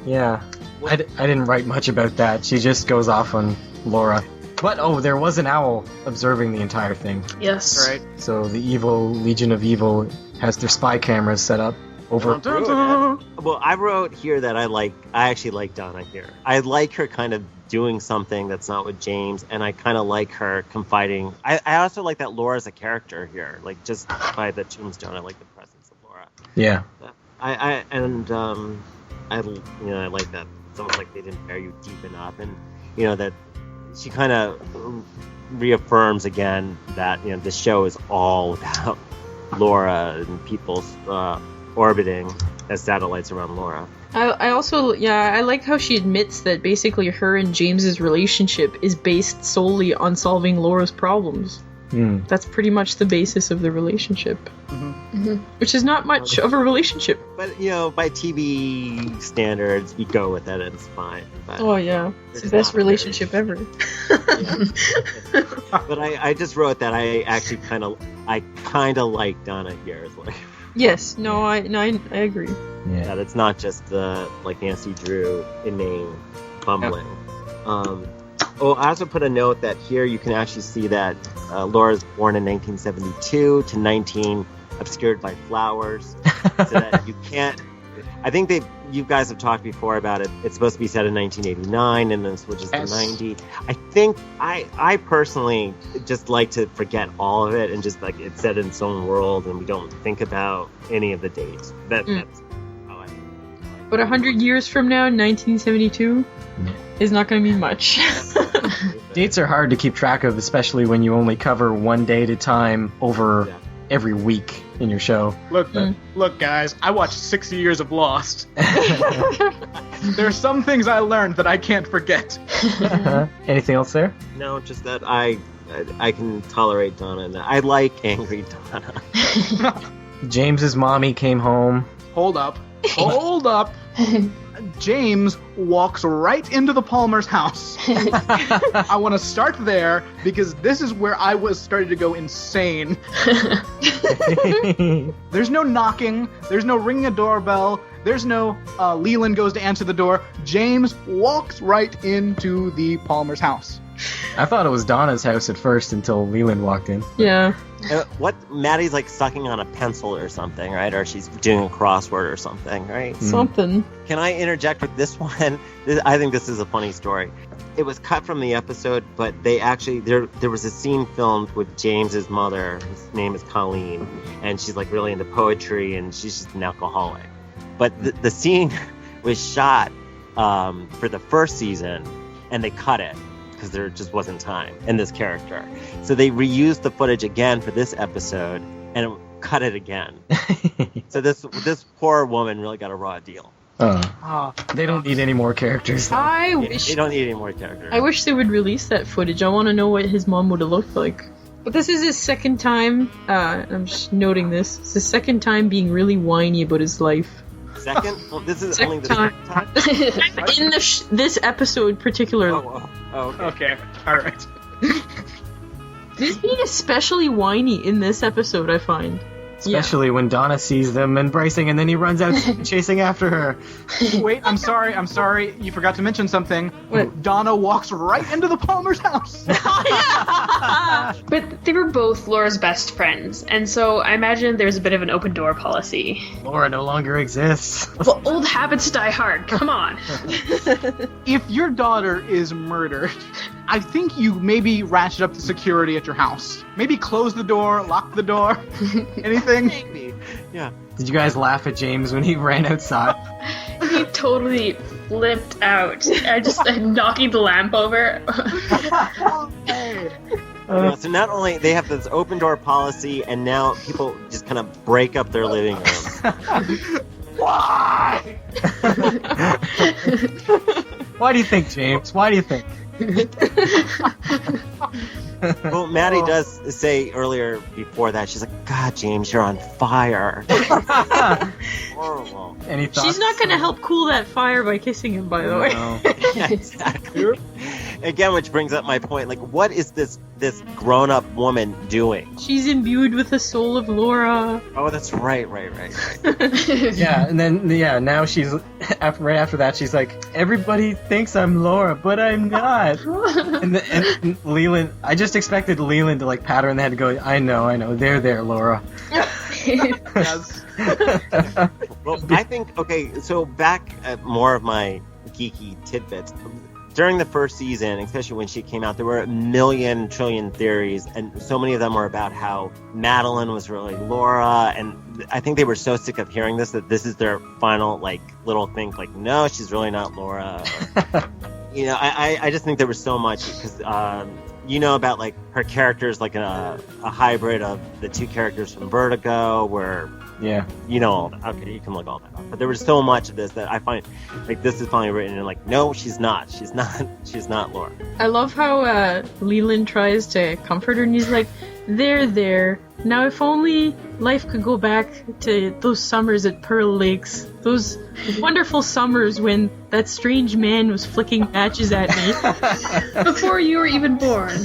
[SPEAKER 4] Yeah. I didn't write much about that. She just goes off on Laura. But, there was an owl observing the entire thing.
[SPEAKER 6] Yes.
[SPEAKER 5] Right.
[SPEAKER 4] So the evil Legion of Evil has their spy cameras set up over...
[SPEAKER 1] Well, I wrote here that I actually like Donna here. I like her kind of doing something that's not with James, and I kind of like her confiding. I also like that Laura's a character here. Like, just by the tombstone, I like the presence of Laura.
[SPEAKER 4] Yeah.
[SPEAKER 1] I like that. It's almost like they didn't bury you deep enough, and that she kind of reaffirms again that this show is all about Laura and people orbiting as satellites around Laura.
[SPEAKER 2] I also, I like how she admits that basically her and James's relationship is based solely on solving Laura's problems. That's pretty much the basis of the relationship. Which is not much of a relationship.
[SPEAKER 1] But, by TV standards, you go with it and it's fine. But
[SPEAKER 2] oh, yeah. It's the best relationship ever.
[SPEAKER 1] But I just wrote that I actually kind of like Donna here as well.
[SPEAKER 2] Yes, I agree.
[SPEAKER 4] Yeah.
[SPEAKER 1] That it's not just the Nancy Drew inane bumbling. I also put a note that here you can actually see that Laura's born in 1972 to 19 obscured by flowers, so that you can't. I think you guys have talked before about it. It's supposed to be set in 1989 and then switches to 90. I think I personally just like to forget all of it and just it's set in its own world and we don't think about any of the dates. That's how I.
[SPEAKER 2] But 100 years from now, 1972 is not going to mean much.
[SPEAKER 4] Dates are hard to keep track of, especially when you only cover one day at a time over every week in your show.
[SPEAKER 5] Look, guys, I watched 60 years of Lost. There are some things I learned that I can't forget.
[SPEAKER 4] Anything else there?
[SPEAKER 1] No, just that I can tolerate Donna, and I like angry Donna.
[SPEAKER 4] James's mommy came home.
[SPEAKER 5] Hold up. James walks right into the Palmer's house. I want to start there because this is where I was starting to go insane. There's no knocking. There's no ringing a doorbell. There's no Leland goes to answer the door. James walks right into the Palmer's house.
[SPEAKER 4] I thought it was Donna's house at first until Leland walked in.
[SPEAKER 2] Yeah.
[SPEAKER 1] Maddie's sucking on a pencil or something, right? Or she's doing a crossword or something, right?
[SPEAKER 2] Something.
[SPEAKER 1] Can I interject with this one? I think this is a funny story. It was cut from the episode, but they actually there was a scene filmed with James's mother. His name is Colleen, and she's really into poetry, and she's just an alcoholic. But the scene was shot for the first season, and they cut it because there just wasn't time in this character. So they reused the footage again for this episode and cut it again. So this poor woman really got a raw deal.
[SPEAKER 4] They don't need any more characters.
[SPEAKER 2] I wish
[SPEAKER 1] they don't need any more characters.
[SPEAKER 2] I wish they would release that footage. I want to know what his mom would have looked like. But this is his second time. I'm just noting this. It's his second time being really whiny about his life.
[SPEAKER 1] Second? Well, this is
[SPEAKER 2] Second
[SPEAKER 1] only the second time.
[SPEAKER 2] In this episode particularly.
[SPEAKER 1] Oh, okay.
[SPEAKER 5] All right.
[SPEAKER 2] He's being especially whiny in this episode, I find.
[SPEAKER 4] Especially when Donna sees them embracing and then he runs out chasing after her.
[SPEAKER 5] Wait, I'm sorry. You forgot to mention something.
[SPEAKER 2] What?
[SPEAKER 5] Donna walks right into the Palmer's house.
[SPEAKER 6] But they were both Laura's best friends, and so I imagine there's a bit of an open door policy.
[SPEAKER 4] Laura no longer exists.
[SPEAKER 6] Well, old habits die hard. Come on.
[SPEAKER 5] If your daughter is murdered, I think you maybe ratchet up the security at your house. Maybe close the door, lock the door, anything.
[SPEAKER 1] Maybe. Yeah.
[SPEAKER 4] Did you guys laugh at James when he ran outside?
[SPEAKER 6] He totally flipped out. I'm knocking the lamp over.
[SPEAKER 1] So not only they have this open door policy, and now people just kind of break up their living rooms.
[SPEAKER 5] Why?
[SPEAKER 4] Why do you think, James? Why do you think?
[SPEAKER 1] Well, Maddie does say earlier before that, she's like, God, James, you're on fire. Horrible.
[SPEAKER 4] Any thoughts?
[SPEAKER 2] She's not gonna help cool that fire by kissing him, by the way.
[SPEAKER 4] No.
[SPEAKER 1] Yeah, exactly. Again, which brings up my point. Like, what is this grown-up woman doing?
[SPEAKER 2] She's imbued with the soul of Laura.
[SPEAKER 1] Oh, that's right.
[SPEAKER 4] Yeah, and then now she's right after that she's like, everybody thinks I'm Laura, but I'm not. and Leland, I just expected Leland to like pat her in the head and go, I know, there, Laura.
[SPEAKER 5] Yes.
[SPEAKER 1] Well, I think, okay, so back at more of my geeky tidbits. During the first season, especially when she came out, there were a million trillion theories, and so many of them were about how Madeline was really Laura, and I think they were so sick of hearing this that this is their final, like, little thing, like, no, she's really not Laura. You know, I just think there was so much, because, you know about, like, her characters, like a hybrid of the two characters from Vertigo, where...
[SPEAKER 4] Yeah.
[SPEAKER 1] You know all that. Okay, you can look all that up. But there was so much of this that I find, like, this is finally written and like, no, she's not Laura.
[SPEAKER 2] I love how Leland tries to comfort her, and he's like, there. Now, if only life could go back to those summers at Pearl Lakes. Those wonderful summers when that strange man was flicking matches at me.
[SPEAKER 6] Before you were even born.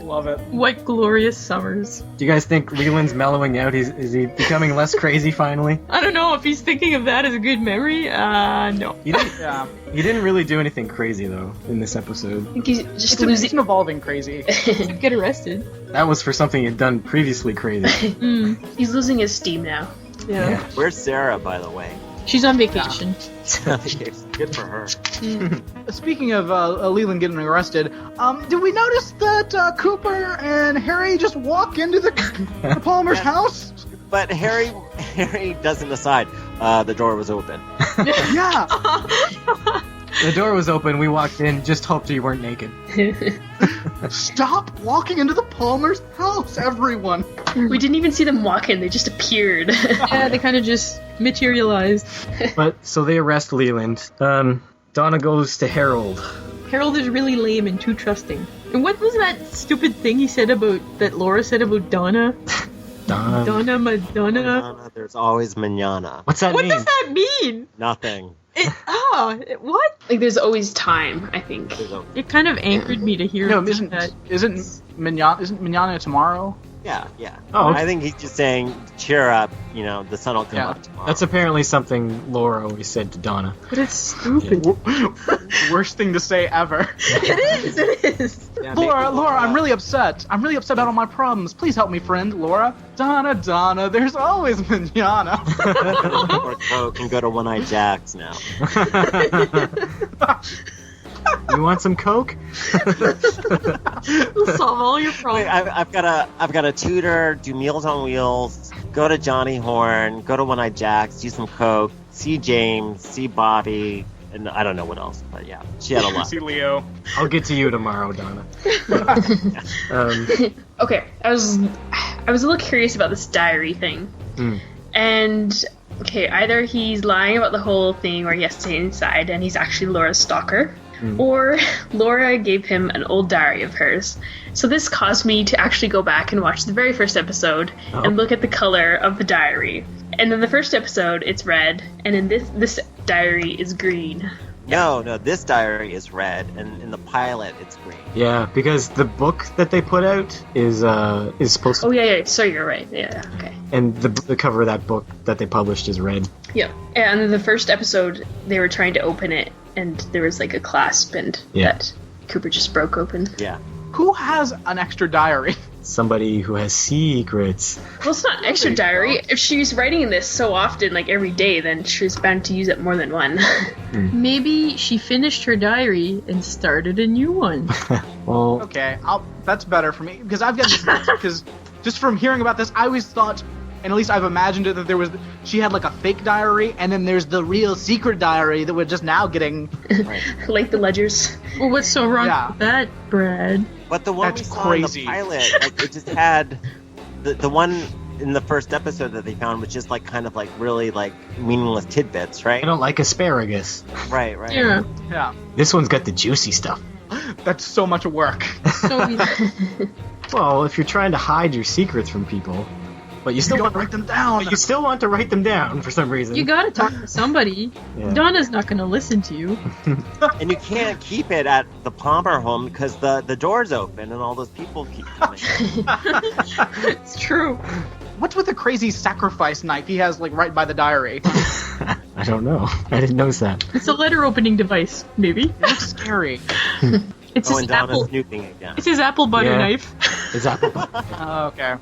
[SPEAKER 5] Love it.
[SPEAKER 2] What glorious summers.
[SPEAKER 4] Do you guys think Leland's mellowing out? Is he becoming less crazy finally?
[SPEAKER 2] I don't know if he's thinking of that as a good memory. No.
[SPEAKER 4] He didn't really do anything crazy though in this episode.
[SPEAKER 6] I think he's just
[SPEAKER 5] It's
[SPEAKER 6] losing.
[SPEAKER 5] an evolving crazy.
[SPEAKER 2] He'd get arrested.
[SPEAKER 4] That was for something he'd done previously crazy.
[SPEAKER 6] He's losing his steam now.
[SPEAKER 2] Yeah.
[SPEAKER 1] Where's Sarah, by the way?
[SPEAKER 2] She's on vacation.
[SPEAKER 1] Good for her.
[SPEAKER 5] Speaking of Leland getting arrested, did we notice that Cooper and Harry just walk into the Palmer's house?
[SPEAKER 1] But Harry doesn't decide. The door was open.
[SPEAKER 5] Yeah.
[SPEAKER 4] The door was open, we walked in, just hoped you weren't naked.
[SPEAKER 5] Stop walking into the Palmer's house, everyone.
[SPEAKER 6] We didn't even see them walk in, they just appeared.
[SPEAKER 2] Yeah, they kind of just materialized.
[SPEAKER 4] But, so they arrest Leland. Donna goes to Harold.
[SPEAKER 2] Harold is really lame and too trusting. And what was that stupid thing he said that Laura said about Donna? Donna, Madonna.
[SPEAKER 1] Manana, there's always manana.
[SPEAKER 4] What's that
[SPEAKER 2] What
[SPEAKER 4] mean?
[SPEAKER 2] does that mean?
[SPEAKER 1] Nothing.
[SPEAKER 2] What?
[SPEAKER 6] Like, there's always time, I think.
[SPEAKER 2] It kind of angered me to hear
[SPEAKER 5] No,
[SPEAKER 2] that.
[SPEAKER 5] isn't Manana tomorrow?
[SPEAKER 1] Yeah.
[SPEAKER 4] Oh, okay.
[SPEAKER 1] I think he's just saying, cheer up, the sun will come
[SPEAKER 5] Yeah.
[SPEAKER 1] up tomorrow.
[SPEAKER 4] That's apparently something Laura always said to Donna.
[SPEAKER 2] But it's stupid.
[SPEAKER 5] Worst thing to say ever.
[SPEAKER 2] It is.
[SPEAKER 1] Yeah,
[SPEAKER 5] Laura,
[SPEAKER 1] maybe
[SPEAKER 5] I'm really upset. I'm really upset about all my problems. Please help me, friend. Laura. Donna, there's always manana.
[SPEAKER 1] Or Coke and go to One-Eyed Jack's now.
[SPEAKER 4] You want some Coke?
[SPEAKER 2] It'll solve all your
[SPEAKER 1] Wait,
[SPEAKER 2] problems.
[SPEAKER 1] I've got a tutor, do Meals on Wheels, go to Johnny Horn, go to One-Eyed Jack's, do some Coke, see James, see Bobby, and I don't know what else, but yeah, she had a lot.
[SPEAKER 5] See Leo.
[SPEAKER 4] I'll get to you tomorrow, Donna.
[SPEAKER 6] Okay, I was a little curious about this diary thing. And, okay, either he's lying about the whole thing where he has to stay inside and he's actually Laura's stalker, or Laura gave him an old diary of hers. So this caused me to actually go back and watch the very first episode and look at the color of the diary. And in the first episode, it's red, and in this diary is green.
[SPEAKER 1] No, this diary is red, and in the pilot, it's green.
[SPEAKER 4] Yeah, because the book that they put out is supposed to...
[SPEAKER 6] Oh, yeah, so you're right. Yeah, okay.
[SPEAKER 4] And the cover of that book that they published is red.
[SPEAKER 6] Yeah, and in the first episode, they were trying to open it, and there was like a clasp, and that Cooper just broke open.
[SPEAKER 1] Yeah.
[SPEAKER 5] Who has an extra diary?
[SPEAKER 4] Somebody who has secrets.
[SPEAKER 6] Well, it's not extra diary. If she's writing this so often, like every day, then she's bound to use it more than one.
[SPEAKER 2] Maybe she finished her diary and started a new one.
[SPEAKER 4] Well,
[SPEAKER 5] Okay, that's better for me because I've got because just from hearing about this, I always thought, and at least I've imagined it, that she had like a fake diary, and then there's the real secret diary that we're just now getting.
[SPEAKER 6] Like the ledgers.
[SPEAKER 2] Well, what's so wrong with that, Brad?
[SPEAKER 1] But the one
[SPEAKER 5] That's
[SPEAKER 1] we saw
[SPEAKER 5] crazy.
[SPEAKER 1] in the pilot, like, it just had the one in the first episode that they found was just like kind of like really like meaningless tidbits, right?
[SPEAKER 4] I don't like asparagus.
[SPEAKER 1] Right.
[SPEAKER 2] Yeah.
[SPEAKER 5] Yeah,
[SPEAKER 4] This one's got the juicy stuff.
[SPEAKER 5] that's so much work.
[SPEAKER 2] So
[SPEAKER 4] Well, if you're trying to hide your secrets from people, But you still
[SPEAKER 5] don't
[SPEAKER 4] want to
[SPEAKER 5] write them down.
[SPEAKER 4] But you still want to write them down for some reason.
[SPEAKER 2] You gotta talk to somebody.
[SPEAKER 4] Yeah.
[SPEAKER 2] Donna's not gonna listen to you.
[SPEAKER 1] And you can't keep it at the Palmer home because the door's open and all those people keep coming.
[SPEAKER 2] It's true.
[SPEAKER 5] What's with the crazy sacrifice knife he has, like, right by the diary?
[SPEAKER 4] I don't know. I didn't notice that.
[SPEAKER 2] It's a letter opening device, maybe.
[SPEAKER 5] It looks scary.
[SPEAKER 2] It's
[SPEAKER 1] Oh,
[SPEAKER 2] his
[SPEAKER 1] and Donna's
[SPEAKER 2] apple.
[SPEAKER 1] snooping again.
[SPEAKER 2] It's his apple butter
[SPEAKER 4] Yeah.
[SPEAKER 2] knife.
[SPEAKER 4] Is Apple?
[SPEAKER 5] Okay.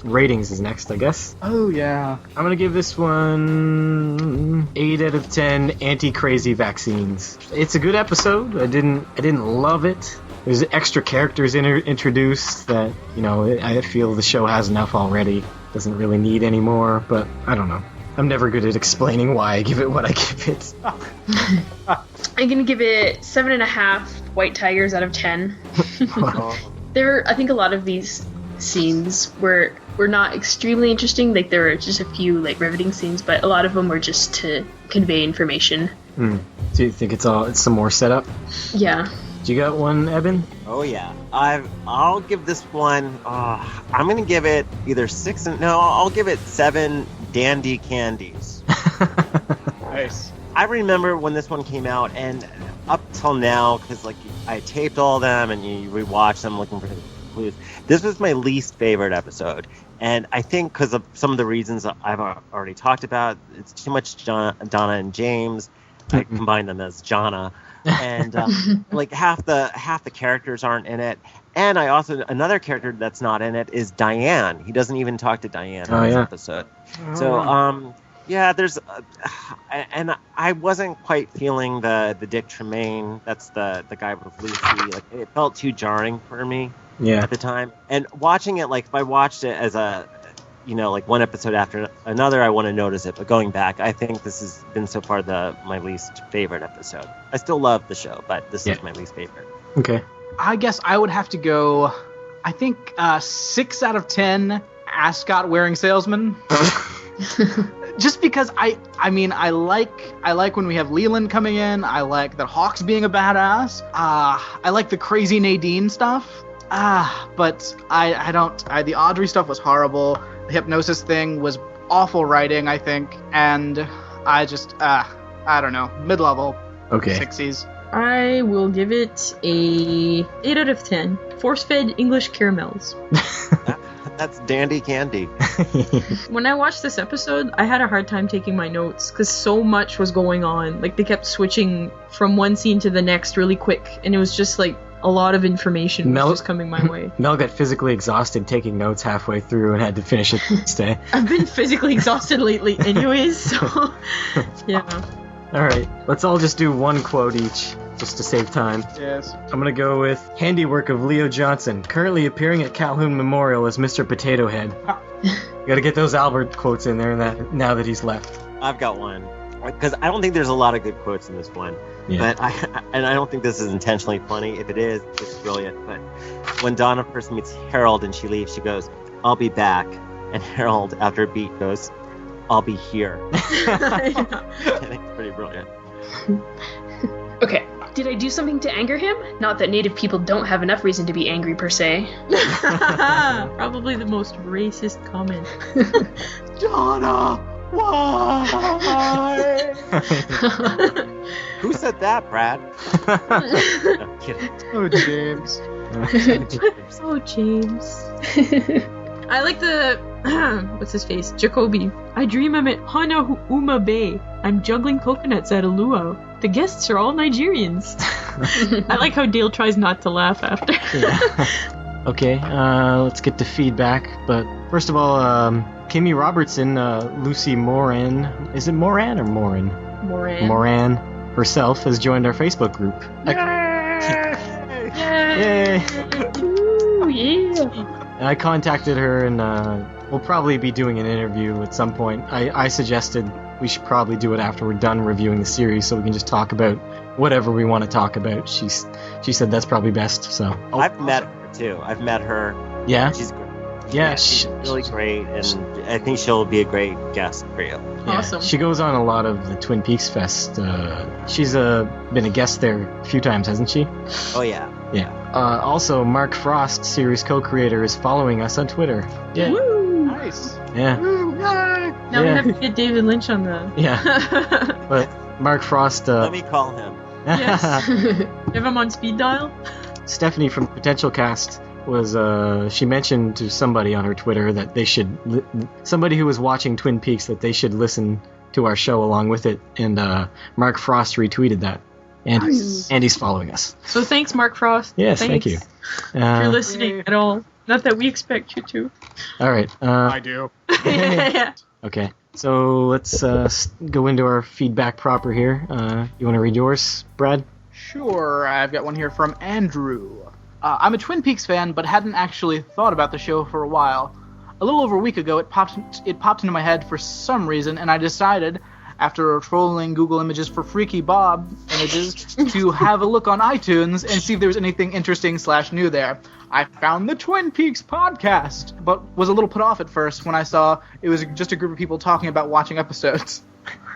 [SPEAKER 4] Ratings is next, I guess.
[SPEAKER 5] Oh, yeah.
[SPEAKER 4] I'm gonna give this one 8 out of 10 anti-crazy vaccines. It's a good episode. I didn't love it. There's extra characters introduced that, I feel the show has enough already. Doesn't really need any more, but I don't know. I'm never good at explaining why I give it what I give it.
[SPEAKER 6] I'm gonna give it 7.5 white tigers out of 10.
[SPEAKER 4] Wow.
[SPEAKER 6] I think a lot of these scenes were not extremely interesting. Like, there were just a few like riveting scenes, but a lot of them were just to convey information.
[SPEAKER 4] Do you think it's some more setup?
[SPEAKER 6] Yeah.
[SPEAKER 4] Do you got one, Eben?
[SPEAKER 1] Oh yeah, I'll give this one. I'm gonna give it either 6 and no, I'll give it 7 dandy candies.
[SPEAKER 5] Nice.
[SPEAKER 1] I remember when this one came out, and up till now, because like I taped all of them and you rewatch them looking for clues. This was my least favorite episode, and I think because of some of the reasons I've already talked about, it's too much Donna and James. I combine them as Jonna. And like half the characters aren't in it, and another character that's not in it is Diane. He doesn't even talk to Diane in this episode. So there's and I wasn't quite feeling the Dick Tremaine. That's the guy with Lucy. Like, it felt too jarring for me at the time. And watching it, like if I watched it as a like one episode after another, I want to notice it. But going back, I think this has been so far my least favorite episode. I still love the show, but this is my least favorite.
[SPEAKER 4] Okay.
[SPEAKER 5] I guess I would have to go, I think, 6 out of 10 ascot wearing salesman. Just because I like when we have Leland coming in. I like that Hawk's being a badass. I like the crazy Nadine stuff. But I don't. The Audrey stuff was horrible. The hypnosis thing was awful writing, I think, and I just I don't know, mid-level.
[SPEAKER 4] Okay.
[SPEAKER 5] 60s.
[SPEAKER 2] I will give it a 8 out of 10. Force-fed English caramels.
[SPEAKER 1] That's dandy candy.
[SPEAKER 2] When I watched this episode, I had a hard time taking my notes because so much was going on. Like, they kept switching from one scene to the next really quick, and it was just like a lot of information was just coming my way.
[SPEAKER 4] Mel got physically exhausted taking notes halfway through and had to finish it the next day.
[SPEAKER 2] I've been physically exhausted lately anyways, so yeah.
[SPEAKER 4] Alright, let's all just do one quote each, just to save time.
[SPEAKER 5] Yes.
[SPEAKER 4] I'm gonna go with handiwork of Leo Johnson, currently appearing at Calhoun Memorial as Mr. Potato Head. You gotta get those Albert quotes in there now that he's left.
[SPEAKER 1] I've got one. Because I don't think there's a lot of good quotes in this one.
[SPEAKER 4] Yeah.
[SPEAKER 1] But I don't think this is intentionally funny. If it is, it's brilliant. But when Donna first meets Harold and she leaves, she goes, "I'll be back." And Harold, after a beat, goes, "I'll be here." I think it's pretty brilliant.
[SPEAKER 6] Okay. Did I do something to anger him? Not that native people don't have enough reason to be angry per se.
[SPEAKER 2] Probably the most racist comment.
[SPEAKER 1] Donna, why? Who said that, Brad? No, kidding.
[SPEAKER 5] Oh, James.
[SPEAKER 2] Oh, James. I like the what's his face? Jacoby. I dream I'm at Hanauma Bay. I'm juggling coconuts at a luau. The guests are all Nigerians. I like how Dale tries not to laugh after.
[SPEAKER 4] Yeah. Okay, let's get to feedback. But first of all, Kimmy Robertson, Lucy Moran. Is it Moran or Moran?
[SPEAKER 2] Moran.
[SPEAKER 4] Moran herself has joined our Facebook group. Yay!
[SPEAKER 6] Ooh, yeah.
[SPEAKER 4] I contacted her, and we'll probably be doing an interview at some point. I suggested we should probably do it after we're done reviewing the series, so we can just talk about whatever we want to talk about. She said that's probably best. So
[SPEAKER 1] I've met her too. I've met her.
[SPEAKER 4] Yeah.
[SPEAKER 1] She's great.
[SPEAKER 4] Yeah,
[SPEAKER 1] she's really great, and I think she'll be a great guest for you.
[SPEAKER 2] Awesome.
[SPEAKER 4] She goes on a lot of the Twin Peaks Fest. She's been a guest there a few times, hasn't she?
[SPEAKER 1] Oh yeah.
[SPEAKER 4] Yeah. Also, Mark Frost, series co-creator, is following us on Twitter. Yeah.
[SPEAKER 2] Woo!
[SPEAKER 5] Nice.
[SPEAKER 4] Yeah.
[SPEAKER 5] Woo, yay!
[SPEAKER 2] Now we
[SPEAKER 4] Yeah.
[SPEAKER 2] have to get David Lynch on the.
[SPEAKER 4] Yeah. But Mark Frost.
[SPEAKER 1] Let me call him.
[SPEAKER 2] Yes. Have him on speed dial.
[SPEAKER 4] Stephanie from Potential Cast was she mentioned to somebody on her Twitter that they should somebody who was watching Twin Peaks that they should listen to our show along with it, and Mark Frost retweeted that, and he's following us.
[SPEAKER 2] So thanks, Mark Frost.
[SPEAKER 4] Yes,
[SPEAKER 2] thanks
[SPEAKER 4] thank you.
[SPEAKER 2] If you're listening at all. Not that we expect you to.
[SPEAKER 4] All right.
[SPEAKER 5] I do.
[SPEAKER 2] Yeah.
[SPEAKER 4] Okay. So let's go into our feedback proper here. You want to read yours, Brad?
[SPEAKER 5] Sure, I've got one here from Andrew. I'm a Twin Peaks fan, but hadn't actually thought about the show for a while. A little over a week ago, it popped into my head for some reason, and I decided, after trolling Google Images for Freaky Bob images, to have a look on iTunes and see if there was anything interesting / new there. I found the Twin Peaks podcast, but was a little put off at first when I saw it was just a group of people talking about watching episodes.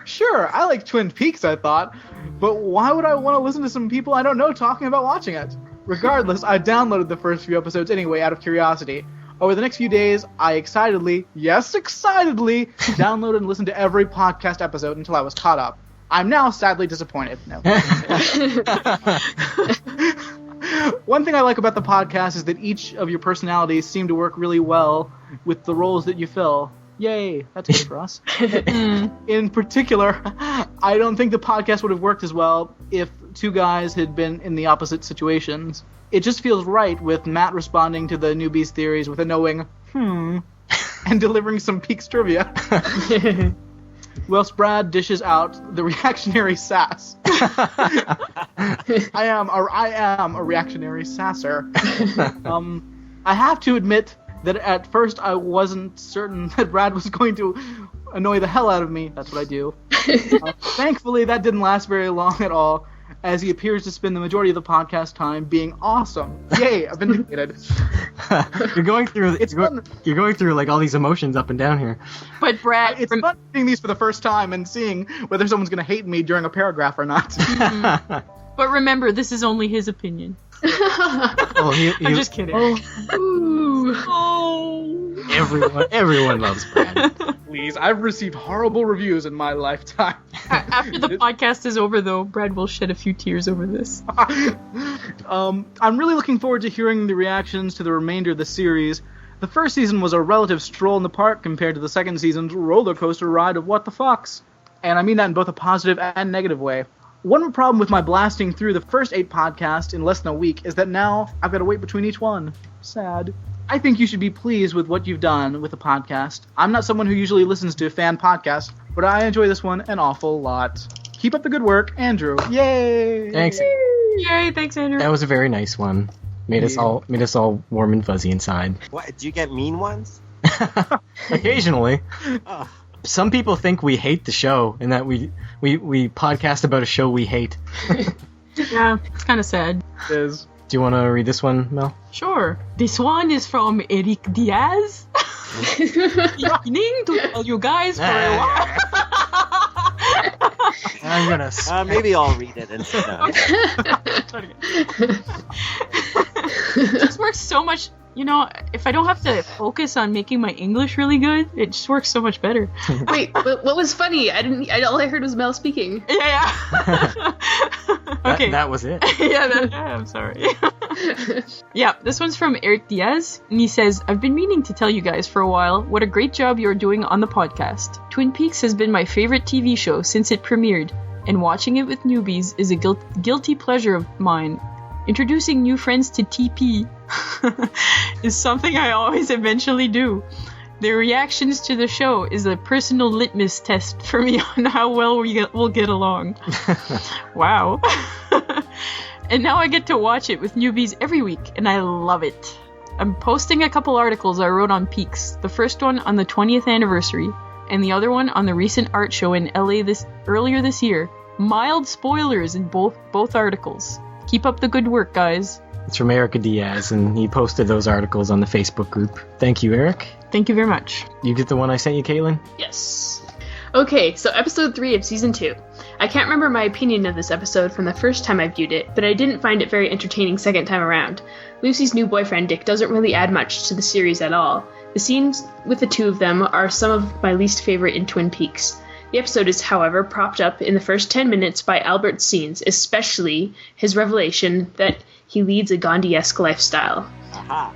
[SPEAKER 5] Sure, I like Twin Peaks, I thought, but why would I want to listen to some people I don't know talking about watching it? Regardless, I downloaded the first few episodes anyway out of curiosity. Over the next few days, I excitedly, downloaded and listened to every podcast episode until I was caught up. I'm now sadly disappointed. No. One thing I like about the podcast is that each of your personalities seem to work really well with the roles that you fill. Yay, that's good for us. In particular, I don't think the podcast would have worked as well if two guys had been in the opposite situations. It just feels right with Matt responding to the newbies' theories with a knowing, and delivering some Peaks trivia. Whilst Brad dishes out the reactionary sass. I am a reactionary sasser. I have to admit that at first I wasn't certain that Brad was going to annoy the hell out of me. That's what I do. Thankfully, that didn't last very long at all, as he appears to spend the majority of the podcast time being awesome. Yay, I've been vindicated.
[SPEAKER 4] You're going through like all these emotions up and down here.
[SPEAKER 2] But Brad,
[SPEAKER 5] It's fun reading these for the first time and seeing whether someone's going to hate me during a paragraph or not.
[SPEAKER 2] but remember, this is only his opinion. I'm just kidding.
[SPEAKER 4] Everyone loves Brad.
[SPEAKER 5] Please, I've received horrible reviews in my lifetime.
[SPEAKER 2] After the podcast is over, though, Brad will shed a few tears over this.
[SPEAKER 5] I'm really looking forward to hearing the reactions to the remainder of the series. The first season was a relative stroll in the park compared to the second season's roller coaster ride of what the fucks. And I mean that in both a positive and negative way. One problem with my blasting through the first 8 podcasts in less than a week is that now I've got to wait between each one. Sad. I think you should be pleased with what you've done with the podcast. I'm not someone who usually listens to fan podcasts, but I enjoy this one an awful lot. Keep up the good work, Andrew. Yay!
[SPEAKER 4] Thanks.
[SPEAKER 2] Yay, thanks, Andrew.
[SPEAKER 4] That was a very nice one. Made us all warm and fuzzy inside.
[SPEAKER 1] What? Do you get mean ones?
[SPEAKER 4] Occasionally.
[SPEAKER 1] Oh.
[SPEAKER 4] Some people think we hate the show and that we podcast about a show we hate.
[SPEAKER 2] Yeah, it's kind of sad.
[SPEAKER 5] It is.
[SPEAKER 4] Do you want to read this one, Mel?
[SPEAKER 2] Sure. This one is from Eric Diaz. Beginning to tell you guys for a while.
[SPEAKER 4] I'm gonna.
[SPEAKER 1] Maybe I'll read it instead.
[SPEAKER 2] It just works so much. You know, if I don't have to focus on making my English really good, it just works so much better.
[SPEAKER 6] Wait, what was funny? All I heard was Mel speaking.
[SPEAKER 2] Yeah. Okay.
[SPEAKER 4] That was it.
[SPEAKER 2] Yeah, I'm sorry. Yeah, this one's from Eric Diaz, and he says, I've been meaning to tell you guys for a while what a great job you're doing on the podcast. Twin Peaks has been my favorite TV show since it premiered, and watching it with newbies is a guilty pleasure of mine. Introducing new friends to TP is something I always eventually do. Their reactions to the show is a personal litmus test for me on how well we'll get along. Wow. And now I get to watch it with newbies every week, and I love it. I'm posting a couple articles I wrote on Peaks, the first one on the 20th anniversary, and the other one on the recent art show in LA earlier this year. Mild spoilers in both articles. Keep up the good work, guys.
[SPEAKER 4] It's from Erica Diaz, and he posted those articles on the Facebook group. Thank you, Eric.
[SPEAKER 2] Thank you very much.
[SPEAKER 4] You get the one I sent you, Caitlin?
[SPEAKER 6] Yes. Okay, so episode 3 of season 2. I can't remember my opinion of this episode from the first time I viewed it, but I didn't find it very entertaining second time around. Lucy's new boyfriend Dick doesn't really add much to the series at all. The scenes with the two of them are some of my least favorite in Twin Peaks. The episode is, however, propped up in the first 10 minutes by Albert's scenes, especially his revelation that he leads a Gandhi-esque lifestyle.
[SPEAKER 1] Aha.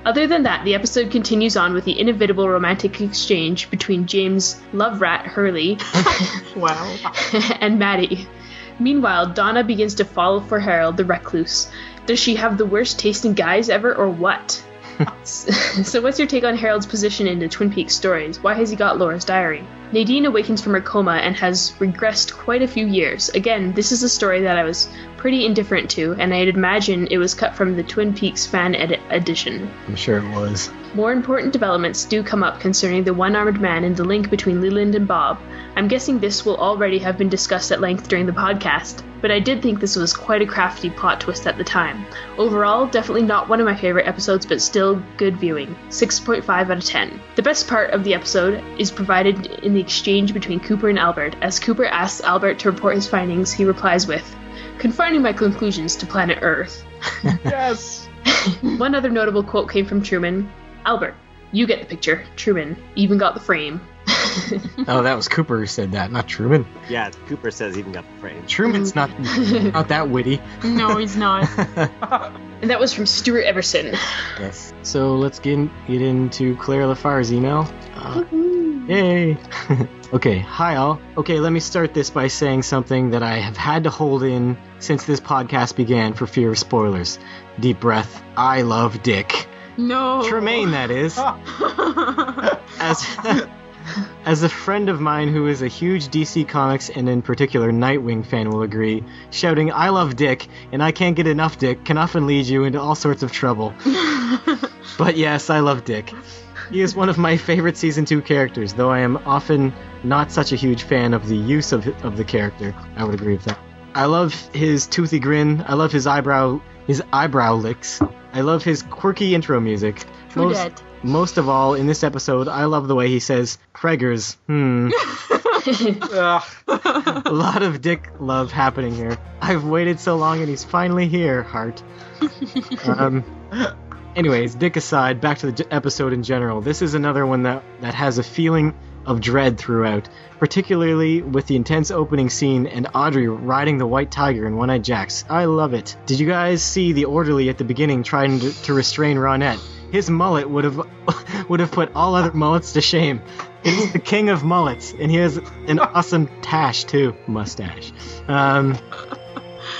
[SPEAKER 6] Other than that, the episode continues on with the inevitable romantic exchange between James Love Rat Hurley
[SPEAKER 2] Wow.
[SPEAKER 6] and Maddie. Meanwhile, Donna begins to fall for Harold the recluse. Does she have the worst taste in guys ever, or what? So what's your take on Harold's position in the Twin Peaks stories? Why has he got Laura's diary? Nadine awakens from her coma and has regressed quite a few years. Again, this is a story that I was pretty indifferent to, and I'd imagine it was cut from the Twin Peaks fan edit edition.
[SPEAKER 4] I'm sure it was.
[SPEAKER 6] More important developments do come up concerning the one-armed man and the link between Leland and Bob. I'm guessing this will already have been discussed at length during the podcast, but I did think this was quite a crafty plot twist at the time. Overall, definitely not one of my favorite episodes, but still good viewing. 6.5 out of 10. The best part of the episode is provided in the exchange between Cooper and Albert. As Cooper asks Albert to report his findings, he replies with, "Confining my conclusions to planet Earth."
[SPEAKER 5] Yes!
[SPEAKER 6] One other notable quote came from Truman. "Albert, you get the picture. Truman, even got the frame."
[SPEAKER 4] Oh, that was Cooper who said that, not Truman.
[SPEAKER 1] Yeah, Cooper says even got the frame.
[SPEAKER 4] Truman's not that witty.
[SPEAKER 2] No, he's not.
[SPEAKER 6] And that was from Stuart Everson.
[SPEAKER 4] Yes. So let's get into Claire Laffar's email. Yay! Okay, hi all. Okay, let me start this by saying something that I have had to hold in since this podcast began for fear of spoilers. Deep breath. I love Dick.
[SPEAKER 2] No.
[SPEAKER 4] Tremaine, that is. As a friend of mine who is a huge DC Comics and in particular Nightwing fan will agree, shouting "I love Dick" and "I can't get enough Dick" can often lead you into all sorts of trouble. But yes, I love Dick. He is one of my favorite Season 2 characters, though I am often not such a huge fan of the use of the character. I would agree with that. I love his toothy grin. I love his eyebrow licks. I love his quirky intro music.
[SPEAKER 2] True that.
[SPEAKER 4] Most of all, in this episode, I love the way he says, "Craigers, A lot of Dick love happening here. I've waited so long and he's finally here, heart. Anyways, Dick aside, back to the episode in general. This is another one that has a feeling of dread throughout, particularly with the intense opening scene and Audrey riding the white tiger in One-Eyed Jacks. I love it. Did you guys see the orderly at the beginning trying to restrain Ronette? His mullet would have put all other mullets to shame. He's the king of mullets, and he has an awesome mustache.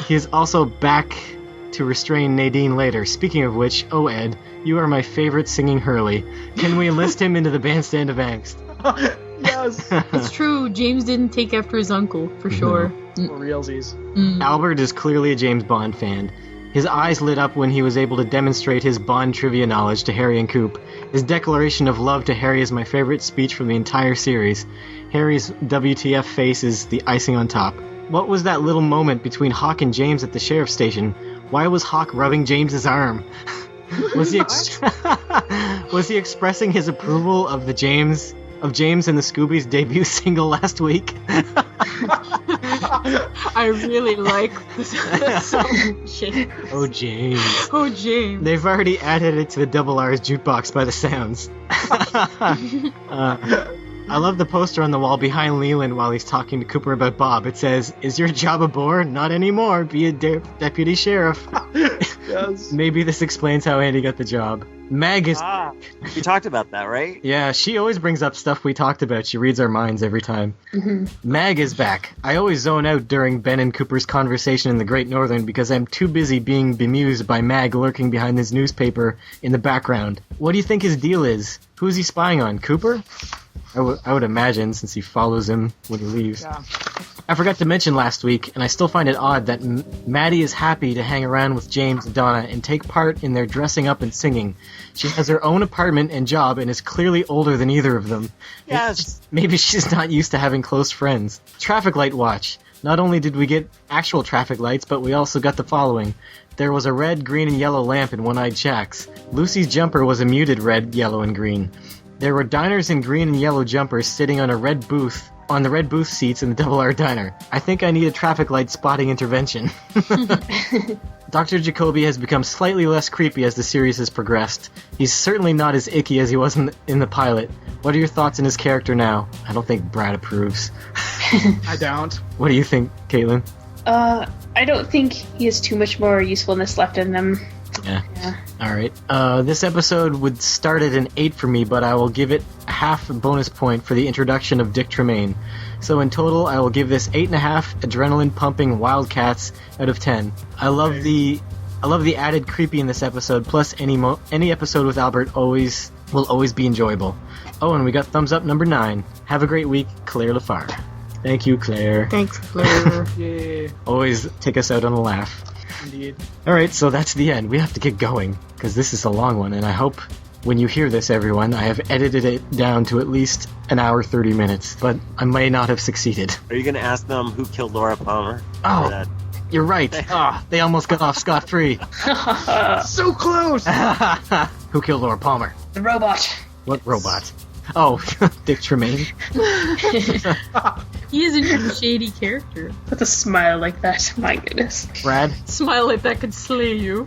[SPEAKER 4] He is also back to restrain Nadine later. Speaking of which, oh Ed, you are my favorite singing Hurley. Can we enlist him into the bandstand of angst?
[SPEAKER 5] Yes!
[SPEAKER 2] It's true, James didn't take after his uncle, for sure.
[SPEAKER 5] For realsies.
[SPEAKER 4] Albert is clearly a James Bond fan. His eyes lit up when he was able to demonstrate his Bond trivia knowledge to Harry and Coop. His declaration of love to Harry is my favorite speech from the entire series. Harry's WTF face is the icing on top. What was that little moment between Hawk and James at the sheriff's station? Why was Hawk rubbing James's arm? Was he expressing his approval of James and the Scoobies' debut single last week?
[SPEAKER 2] I really like this song.
[SPEAKER 4] Oh, James.
[SPEAKER 2] Oh, James.
[SPEAKER 4] They've already added it to the Double R's jukebox by the sounds. I love the poster on the wall behind Leland while he's talking to Cooper about Bob. It says, "Is your job a bore? Not anymore. Be a deputy sheriff."
[SPEAKER 5] Yes.
[SPEAKER 4] Maybe this explains how Andy got the job. Mag is...
[SPEAKER 1] We talked about that, right?
[SPEAKER 4] Yeah, she always brings up stuff we talked about. She reads our minds every time.
[SPEAKER 6] Mm-hmm.
[SPEAKER 4] Mag is back. I always zone out during Ben and Cooper's conversation in the Great Northern because I'm too busy being bemused by Mag lurking behind his newspaper in the background. What do you think his deal is? Who is he spying on? Cooper? I would imagine, since he follows him when he leaves.
[SPEAKER 5] Yeah.
[SPEAKER 4] I forgot to mention last week, and I still find it odd, that Maddie is happy to hang around with James and Donna and take part in their dressing up and singing. She has her own apartment and job and is clearly older than either of them.
[SPEAKER 1] Yes.
[SPEAKER 4] Maybe she's not used to having close friends. Traffic light watch. Not only did we get actual traffic lights, but we also got the following. There was a red, green, and yellow lamp in One-Eyed Jacks. Lucy's jumper was a muted red, yellow, and green. There were diners in green and yellow jumpers sitting on a red booth on the red booth seats in the Double R Diner. I think I need a traffic light spotting intervention. Dr. Jacoby has become slightly less creepy as the series has progressed. He's certainly not as icky as he was in the pilot. What are your thoughts on his character now? I don't think Brad approves.
[SPEAKER 5] I don't.
[SPEAKER 4] What do you think, Caitlin?
[SPEAKER 6] I don't think he has too much more usefulness left in him.
[SPEAKER 4] Yeah. Alright. This episode would start at an 8 for me, but I will give it half a bonus point for the introduction of Dick Tremaine. So in total, I will give this 8.5 adrenaline-pumping Wildcats out of 10. I love the added creepy in this episode, plus any episode with Albert will always be enjoyable. Oh, and we got thumbs up number 9. Have a great week, Claire Laffar. Thank you, Claire.
[SPEAKER 2] Thanks, Claire.
[SPEAKER 5] Yeah,
[SPEAKER 4] Always take us out on a laugh.
[SPEAKER 5] indeed.
[SPEAKER 4] Alright, so that's the end. We have to get going, because this is a long one, and I hope when you hear this, everyone, I have edited it down to at least an hour 30 minutes, but I may not have succeeded.
[SPEAKER 1] Are you going to ask them who killed Laura Palmer?
[SPEAKER 4] Oh.
[SPEAKER 1] Or that-
[SPEAKER 4] You're right. They almost got off scot-free.
[SPEAKER 5] So close!
[SPEAKER 4] Who killed Laura Palmer?
[SPEAKER 6] The robot.
[SPEAKER 4] What robot? Oh, Dick Tremaine.
[SPEAKER 2] He is a shady character.
[SPEAKER 6] With a smile like that. My goodness.
[SPEAKER 4] Brad?
[SPEAKER 2] Smile like that could slay you.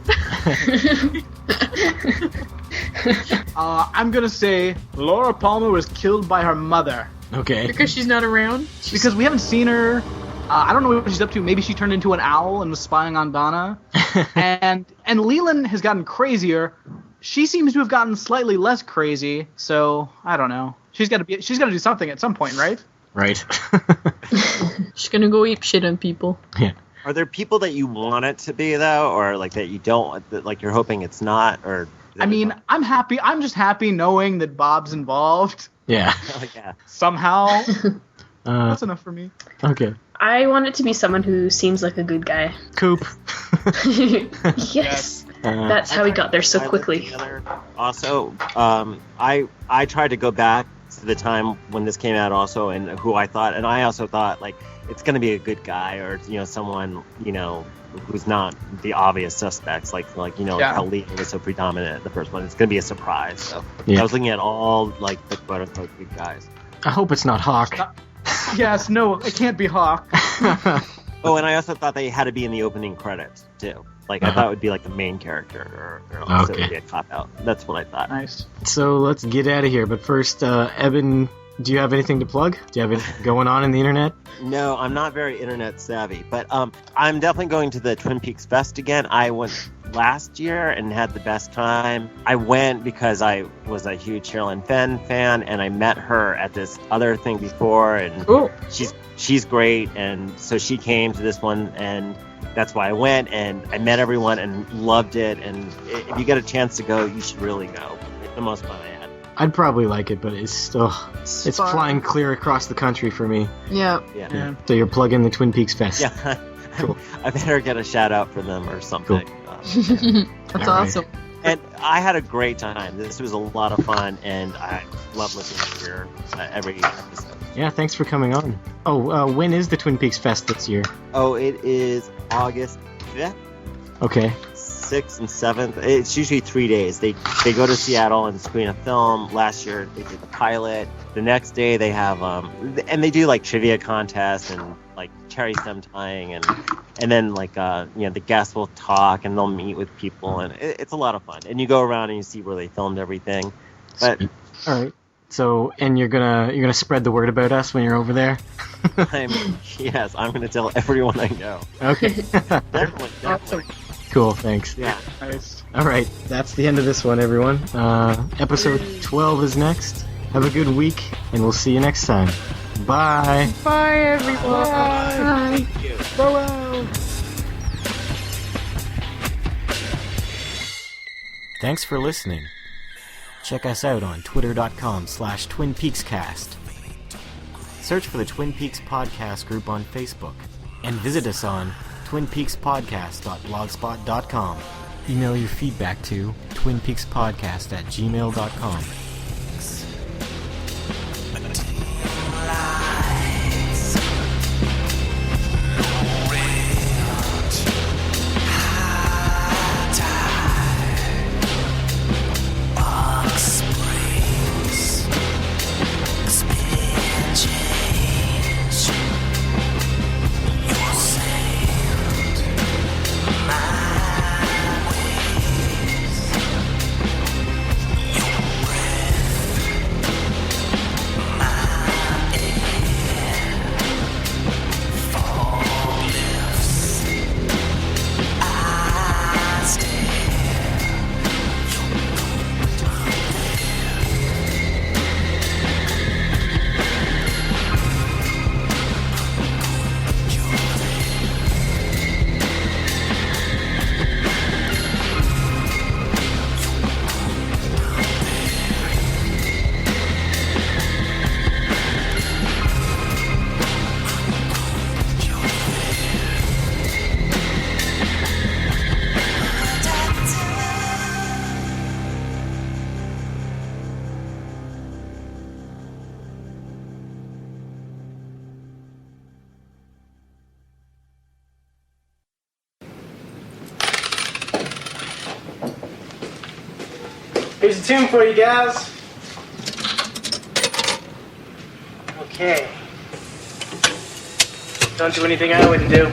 [SPEAKER 5] I'm gonna say Laura Palmer was killed by her mother.
[SPEAKER 4] Okay.
[SPEAKER 2] Because she's not around.
[SPEAKER 5] Because we haven't seen her. I don't know what she's up to. Maybe she turned into an owl and was spying on Donna. and Leland has gotten crazier. She seems to have gotten slightly less crazy. So I don't know. She's got to do something at some point, right?
[SPEAKER 4] Right.
[SPEAKER 2] She's gonna go ape shit on people.
[SPEAKER 4] Yeah.
[SPEAKER 1] Are there people that you want it to be, though? Or, like, that you don't, that, like, you're hoping it's not? Or
[SPEAKER 5] I mean, I'm happy. I'm just happy knowing that Bob's involved
[SPEAKER 4] Yeah.
[SPEAKER 1] like, yeah.
[SPEAKER 5] somehow. That's enough for me.
[SPEAKER 4] Okay.
[SPEAKER 6] I want it to be someone who seems like a good guy.
[SPEAKER 4] Coop.
[SPEAKER 6] Yes. That's how he got there so
[SPEAKER 1] I
[SPEAKER 6] quickly.
[SPEAKER 1] looked together. Also, I tried to go back to the time when this came out also, and who I thought, and I also thought, like, it's going to be a good guy, or, you know, someone, you know, who's not the obvious suspects, like you know,
[SPEAKER 5] Yeah.
[SPEAKER 1] how Leland was so predominant at the first one. It's going to be a surprise. So
[SPEAKER 4] Yeah.
[SPEAKER 1] I was looking at all, like, the quote-unquote good guys.
[SPEAKER 4] I hope it's not Hawk.
[SPEAKER 5] Yes, no, it can't be Hawk.
[SPEAKER 1] Oh, and I also thought they had to be in the opening credits, too. Like, I thought it would be, like, the main character, or so it would be a cop-out. That's what I thought.
[SPEAKER 5] Nice.
[SPEAKER 4] So let's get out of here. But first, Eben, do you have anything to plug? Do you have anything going on in the internet?
[SPEAKER 1] No, I'm not very internet savvy, but I'm definitely going to the Twin Peaks Fest again. I went last year and had the best time. I went because I was a huge Sherilyn Fenn fan, and I met her at this other thing before, and
[SPEAKER 2] Cool.
[SPEAKER 1] she's great, and so she came to this one, and that's why I went, and I met everyone and loved it. And if you get a chance to go, you should really go. It's the most fun I had.
[SPEAKER 4] I'd probably like it, but it's
[SPEAKER 2] fun.
[SPEAKER 4] flying clear across the country for me.
[SPEAKER 2] Yeah.
[SPEAKER 1] Yeah.
[SPEAKER 4] So you're plugging the Twin Peaks Fest.
[SPEAKER 1] Yeah.
[SPEAKER 4] Cool.
[SPEAKER 1] I better get a shout out for them or something.
[SPEAKER 2] That's
[SPEAKER 4] All right.
[SPEAKER 2] awesome.
[SPEAKER 1] And I had a great time. This was a lot of fun, and I love listening to your every episode.
[SPEAKER 4] Yeah, thanks for coming on. Oh, when is the Twin Peaks Fest this year?
[SPEAKER 1] Oh, it is August 5th,
[SPEAKER 4] Okay.
[SPEAKER 1] 6th, and 7th. It's usually 3 days. They go to Seattle and screen a film. Last year, they did the pilot. The next day, they have and they do like trivia contests and like cherry stem tying, and then like you know, the guests will talk and they'll meet with people, and it's a lot of fun. And you go around and you see where they filmed everything. But
[SPEAKER 4] All right. So, and you're gonna spread the word about us when you're over there.
[SPEAKER 1] I'm gonna tell everyone I know.
[SPEAKER 4] Okay.
[SPEAKER 1] Definitely.
[SPEAKER 4] Cool. Thanks.
[SPEAKER 1] Yeah.
[SPEAKER 5] Nice.
[SPEAKER 4] All right. That's the end of this one, everyone. Episode 12 is next. Have a good week, and we'll see you next time. Bye.
[SPEAKER 2] Bye, everyone. Bye.
[SPEAKER 5] Farewell.
[SPEAKER 4] Thanks for listening. Check us out on twitter.com/TwinPeaksCast. Search for the Twin Peaks Podcast group on Facebook. And visit us on twinpeakspodcast.blogspot.com. Email your feedback to twinpeakspodcast@gmail.com.
[SPEAKER 7] Springs, spin change. Here's a tune for you guys. Okay. Don't do anything I wouldn't do.